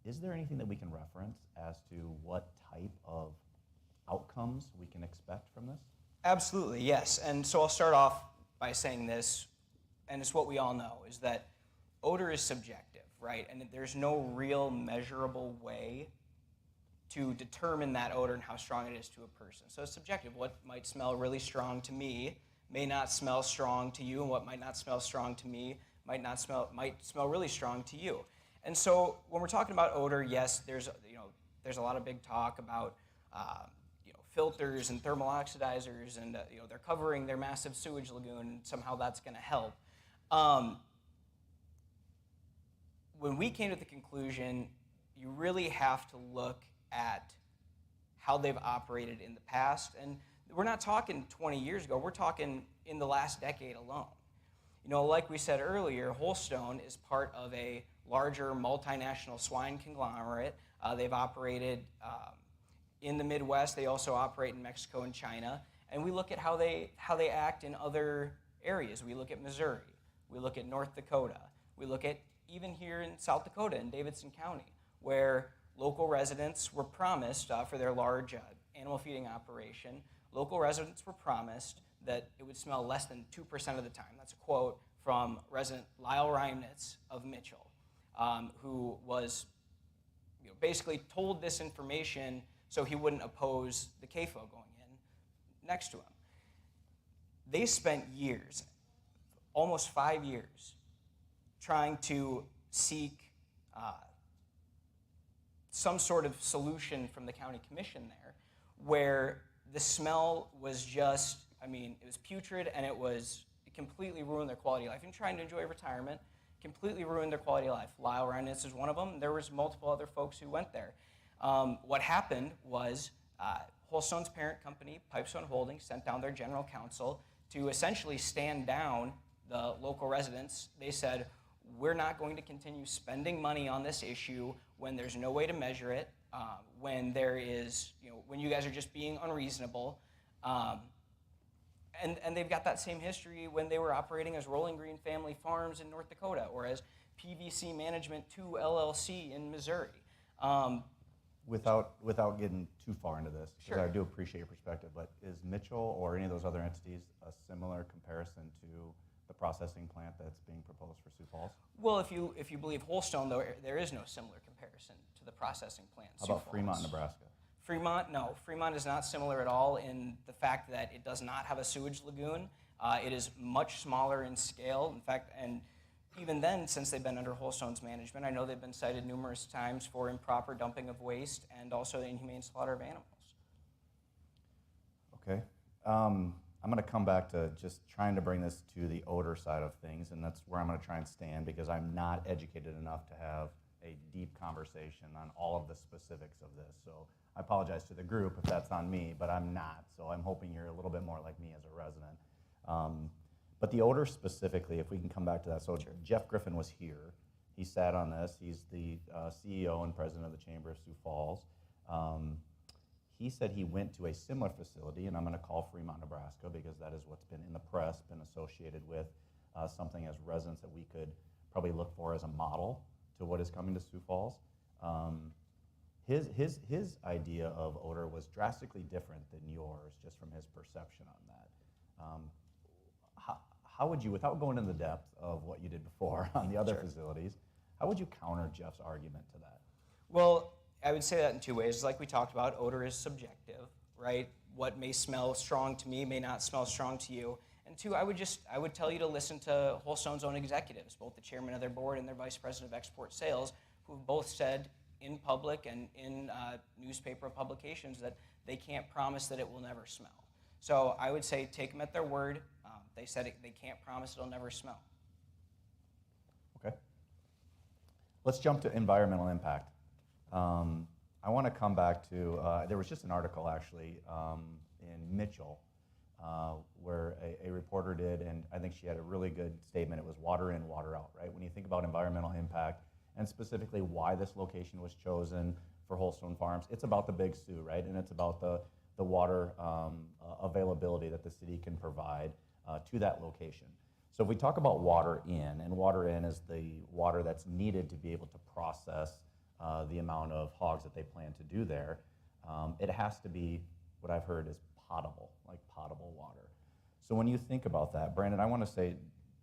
Is there anything that we can reference as to what type of outcomes we can expect from this? Absolutely, yes. And so I'll start off by saying this, and it's what we all know, is that odor is subjective, right? And there's no real measurable way to determine that odor and how strong it is to a person. So it's subjective. What might smell really strong to me may not smell strong to you, and what might not smell strong to me might smell really strong to you. And so when we're talking about odor, yes, there's a lot of big talk about filters and thermal oxidizers, and they're covering their massive sewage lagoon, and somehow that's going to help. When we came to the conclusion, you really have to look at how they've operated in the past. And we're not talking 20 years ago, we're talking in the last decade alone. Like we said earlier, Holstone is part of a larger multinational swine conglomerate. They've operated in the Midwest. They also operate in Mexico and China. And we look at how they act in other areas. We look at Missouri. We look at North Dakota. We look at even here in South Dakota in Davidson County, where local residents were promised for their large animal feeding operation, local residents were promised that it would smell less than 2% of the time. That's a quote from resident Lyle Reimnitz of Mitchell, who was basically told this information so he wouldn't oppose the CAFO going in next to him. They spent years, almost 5 years, trying to seek some sort of solution from the county commission there, where the smell was just, it was putrid, and it completely ruined their quality of life. And trying to enjoy retirement completely ruined their quality of life. Lyle Reimnitz is one of them. There was multiple other folks who went there. What happened was Holstone's parent company, Pipestone Holdings, sent down their general counsel to essentially stand down the local residents. They said, we're not going to continue spending money on this issue when there's no way to measure it, when there is, when you guys are just being unreasonable. And they've got that same history when they were operating as Rolling Green Family Farms in North Dakota, or as PVC Management 2 LLC in Missouri. Without getting too far into this, because Sure. I do appreciate your perspective, but is Mitchell or any of those other entities a similar comparison to the processing plant that's being proposed for Sioux Falls? Well, if you believe Holstone, though, there is no similar comparison to the processing plant. How about Fremont, Nebraska? Fremont, no. Fremont is not similar at all in the fact that it does not have a sewage lagoon. It is much smaller in scale. In fact, and even then, since they've been under Holstone's management, I know they've been cited numerous times for improper dumping of waste and also the inhumane slaughter of animals. Okay. I'm going to come back to just trying to bring this to the odor side of things, and that's where I'm going to try and stand, because I'm not educated enough to have a deep conversation on all of the specifics of this. So I apologize to the group if that's on me, but I'm not. So I'm hoping you're a little bit more like me as a resident. But the odor specifically, if we can come back to that. So Sure. Jeff Griffin was here. He sat on this. He's the CEO and president of the Chamber of Sioux Falls. He said he went to a similar facility, and I'm going to call Fremont, Nebraska, because that is what's been in the press, been associated with something as residents that we could probably look for as a model to what is coming to Sioux Falls. His idea of odor was drastically different than yours, just from his perception on that. How would you, without going into the depth of what you did before on the other Sure. facilities, how would you counter Jeff's argument to that? Well, I would say that in two ways. Like we talked about, odor is subjective, right? What may smell strong to me may not smell strong to you. And two, I would tell you to listen to Holstone's own executives, both the chairman of their board and their vice president of export sales, who have both said in public and in newspaper publications that they can't promise that it will never smell. So I would say take them at their word. They said they can't promise it'll never smell. Okay. Let's jump to environmental impact. I want to come back to, there was just an article actually in Mitchell where a reporter did, and I think she had a really good statement. It was water in, water out, right? When you think about environmental impact, and specifically why this location was chosen for Holstone Farms, it's about the Big Sioux, right? And it's about the water availability that the city can provide to that location. So if we talk about water in, and water in is the water that's needed to be able to process the amount of hogs that they plan to do there, it has to be what I've heard is potable, like potable water. So when you think about that, Brandon, I want to say,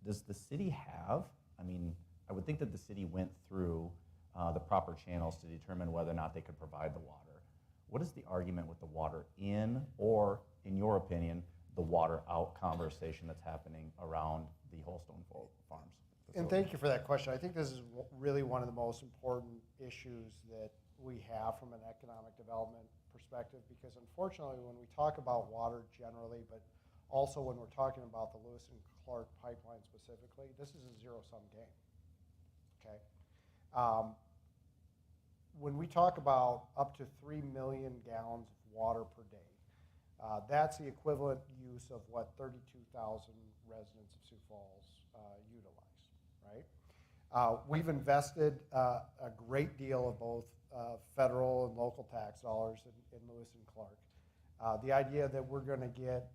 does the city have, I would think that the city went through the proper channels to determine whether or not they could provide the water. What is the argument with the water in, or in your opinion, the water out conversation that's happening around the Holstone Farms. And thank you for that question. I think this is really one of the most important issues that we have from an economic development perspective, because unfortunately when we talk about water generally, but also when we're talking about the Lewis and Clark pipeline specifically, this is a zero-sum game, okay? When we talk about up to 3 million gallons of water per day, that's the equivalent use of what 32,000 residents of Sioux Falls utilize, right? We've invested a great deal of both federal and local tax dollars in Lewis and Clark. The idea that we're going to get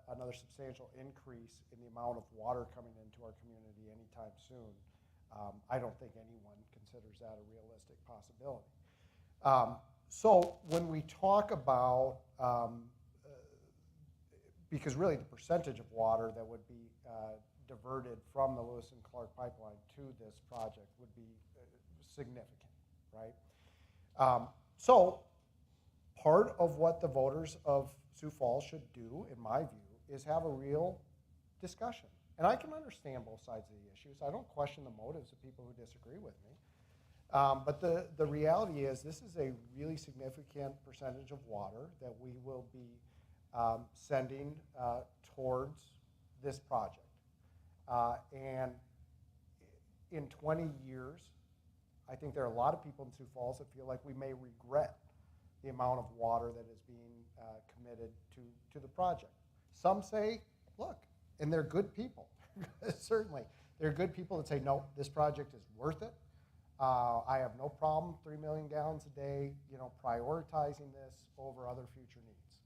another substantial increase in the amount of water coming into our community anytime soon, I don't think anyone considers that a realistic possibility. So when we talk about, because really the percentage of water that would be diverted from the Lewis and Clark pipeline to this project would be significant, right? So part of what the voters of Sioux Falls should do, in my view, is have a real discussion. And I can understand both sides of the issues. I don't question the motives of people who disagree with me. But the reality is this is a really significant percentage of water that we will be sending towards this project. And in 20 years, I think there are a lot of people in Sioux Falls that feel like we may regret the amount of water that is being committed to the project. Some say, look, and they're good people, certainly. They're good people that say, no, this project is worth it. I have no problem, 3 million gallons a day, prioritizing this over other future needs.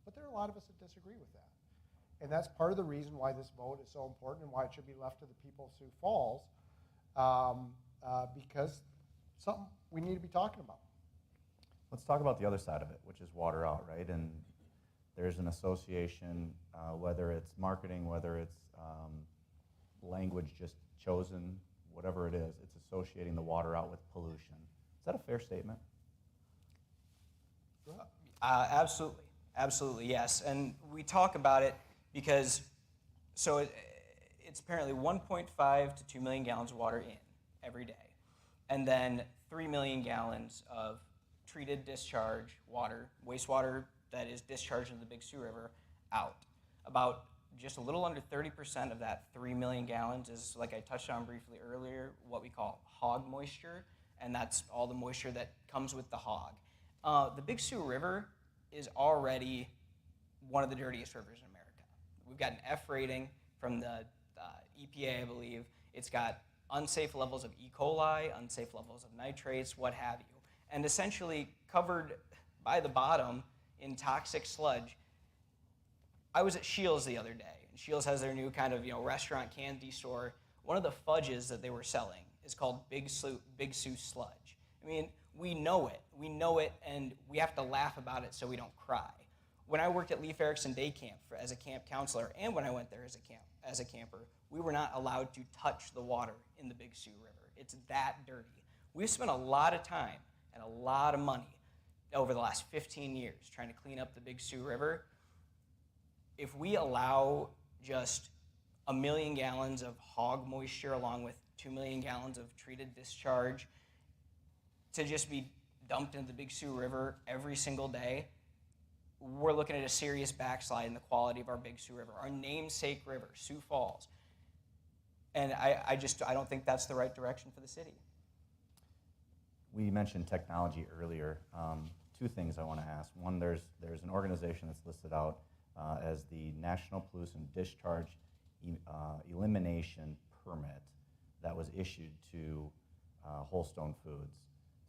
But there are a lot of us that disagree with that. And that's part of the reason why this vote is so important and why it should be left to the people of Sioux Falls, because something we need to be talking about. Let's talk about the other side of it, which is water out, right? And there's an association, whether it's marketing, whether it's language just chosen, whatever it is, it's associating the water out with pollution. Is that a fair statement? Absolutely, absolutely, yes. And we talk about it because, it's apparently 1.5 to 2 million gallons of water in every day, and then 3 million gallons of treated discharge water, wastewater that is discharged into the Big Sioux River out. About just a little under 30% of that 3 million gallons is, like I touched on briefly earlier, what we call hog moisture, and that's all the moisture that comes with the hog. The Big Sioux River is already one of the dirtiest rivers in America. We've got an F rating from the EPA, I believe. It's got unsafe levels of E. coli, unsafe levels of nitrates, what have you, and essentially covered by the bottom in toxic sludge. I was at Shields the other day, and Shields has their new kind of restaurant candy store. One of the fudges that they were selling is called Big Sioux Sludge. I mean, we know it, and we have to laugh about it so we don't cry. When I worked at Leif Erikson Day Camp as a camp counselor, and when I went there as a camper, we were not allowed to touch the water in the Big Sioux River. It's that dirty. We've spent a lot of time and a lot of money over the last 15 years trying to clean up the Big Sioux River. If we allow just 1 million gallons of hog moisture along with 2 million gallons of treated discharge to just be dumped into the Big Sioux River every single day, we're looking at a serious backslide in the quality of our Big Sioux River, our namesake river, Sioux Falls. And I don't think that's the right direction for the city. We mentioned technology earlier. Two things I want to ask. One, there's an organization that's listed out as the National Pollution Discharge Elimination Permit that was issued to Holstone Foods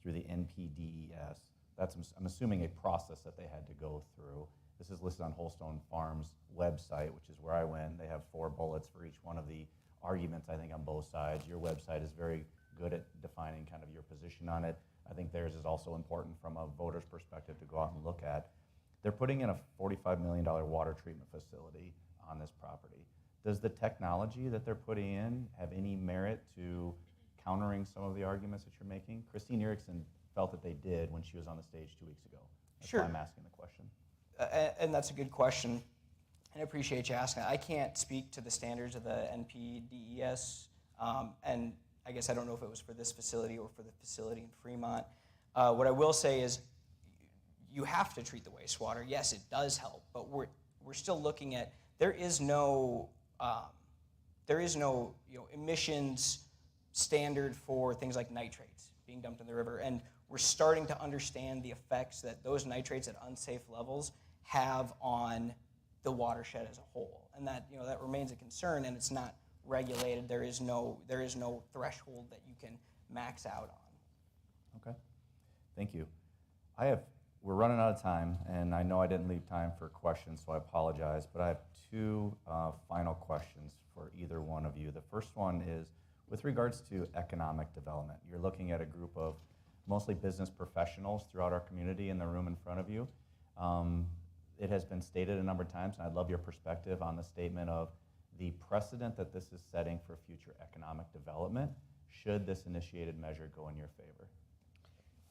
through the NPDES. That's, I'm assuming, a process that they had to go through. This is listed on Holstone Farms' website, which is where I went. They have 4 bullets for each one of the arguments, I think, on both sides. Your website is very good at defining kind of your position on it. I think theirs is also important from a voter's perspective to go out and look at. They're putting in a $45 million water treatment facility on this property. Does the technology that they're putting in have any merit to countering some of the arguments that you're making? Christine Erickson felt that they did when she was on the stage 2 weeks ago. That's Sure. why I'm asking the question. And that's a good question, and I appreciate you asking. I can't speak to the standards of the NPDES, and I guess I don't know if it was for this facility or for the facility in Fremont. What I will say is you have to treat the wastewater. Yes, it does help, but we're still looking at, there is no emissions standard for things like nitrates being dumped in the river, and we're starting to understand the effects that those nitrates at unsafe levels have on the watershed as a whole, and that remains a concern, and it's not regulated. There is no threshold that you can max out on. Okay, thank you. We're running out of time, and I know I didn't leave time for questions, so I apologize, but I have two final questions for either one of you. The first one is with regards to economic development. You're looking at a group of mostly business professionals throughout our community in the room in front of you. It has been stated a number of times, and I'd love your perspective on the statement of the precedent that this is setting for future economic development should this initiated measure go in your favor.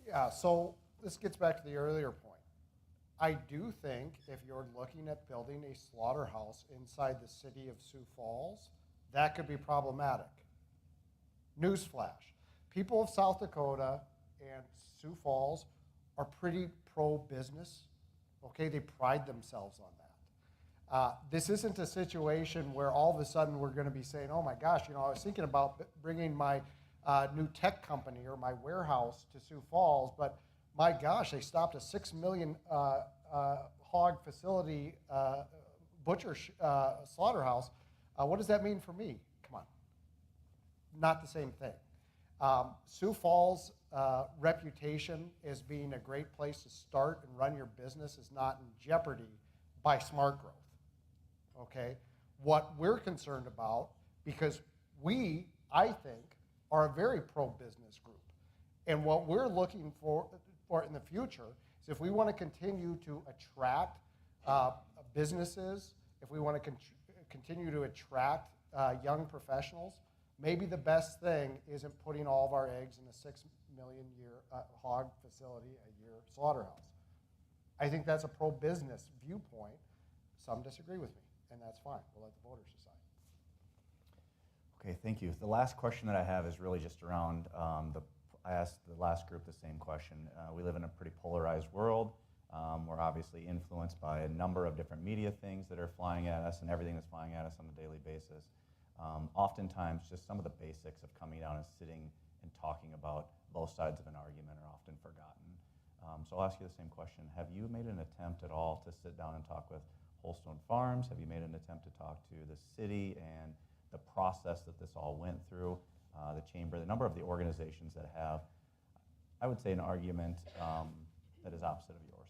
Yeah, so this gets back to the earlier point. I do think if you're looking at building a slaughterhouse inside the city of Sioux Falls, that could be problematic. Newsflash, people of South Dakota and Sioux Falls are pretty pro-business, okay? They pride themselves on that. This isn't a situation where all of a sudden we're gonna be saying, oh my gosh, I was thinking about bringing my new tech company or my warehouse to Sioux Falls, but my gosh, they stopped a 6 million hog facility, butcher slaughterhouse. What does that mean for me? Come on, not the same thing. Sioux Falls' reputation as being a great place to start and run your business is not in jeopardy by smart growth, okay? What we're concerned about, because we, I think, are a very pro-business group, and what we're looking for in the future is if we want to continue to attract businesses, if we want to continue to attract young professionals, maybe the best thing isn't putting all of our eggs in a 6 million hog facility a year slaughterhouse. I think that's a pro-business viewpoint. Some disagree with me, and that's fine. We'll let the voters decide. Okay, thank you. The last question that I have is really just around I asked the last group the same question. We live in a pretty polarized world. We're obviously influenced by a number of different media things that are flying at us and everything that's flying at us on a daily basis. Oftentimes, just some of the basics of coming down and sitting and talking about both sides of an argument are often forgotten. So I'll ask you the same question. Have you made an attempt at all to sit down and talk with Holstone Farms? Have you made an attempt to talk to the city and the process that this all went through, the chamber, the number of the organizations that have, I would say, an argument that is opposite of yours?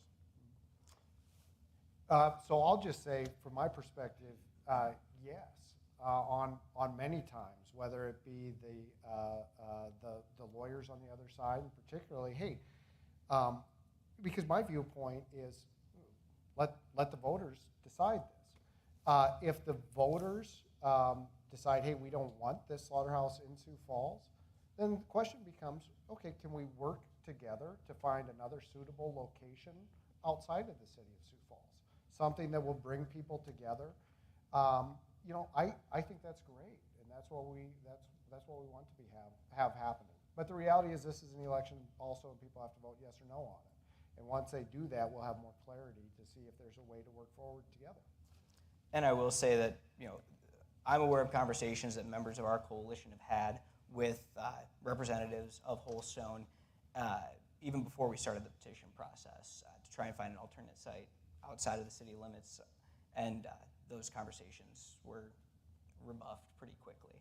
So I'll just say, from my perspective, yes, on many times, whether it be the lawyers on the other side, and particularly, hey, because my viewpoint is let the voters decide this. If the voters decide, hey, we don't want this slaughterhouse in Sioux Falls, then the question becomes, okay, can we work together to find another suitable location outside of the city of Sioux Falls? Something that will bring people together. I think that's great, and that's what we want to have happening. But the reality is, this is an election also, and people have to vote yes or no on it. And once they do that, we'll have more clarity to see if there's a way to work forward together. And I will say that I'm aware of conversations that members of our coalition have had with representatives of Holstone even before we started the petition process to try and find an alternate site outside of the city limits, and those conversations were rebuffed pretty quickly.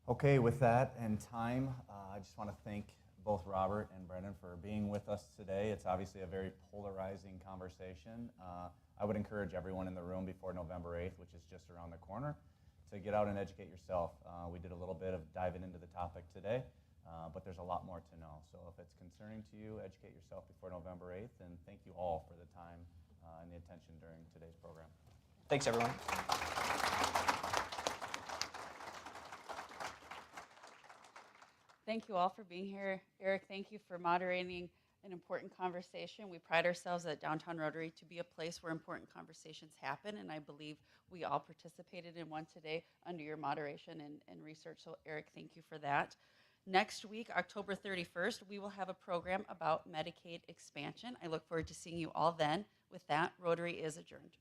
Okay, with that and time, I just want to thank both Robert and Brendan for being with us today. It's obviously a very polarizing conversation. I would encourage everyone in the room before November 8th, which is just around the corner, to get out and educate yourself. We did a little bit of diving into the topic today, but there's a lot more to know. So if it's concerning to you, educate yourself before November 8th, and thank you all for the time and the attention during today's program. Thanks, everyone. Thank you all for being here. Eric, thank you for moderating an important conversation. We pride ourselves at Downtown Rotary to be a place where important conversations happen, and I believe we all participated in one today under your moderation and research. So Eric, thank you for that. Next week, October 31st, we will have a program about Medicaid expansion. I look forward to seeing you all then. With that, Rotary is adjourned.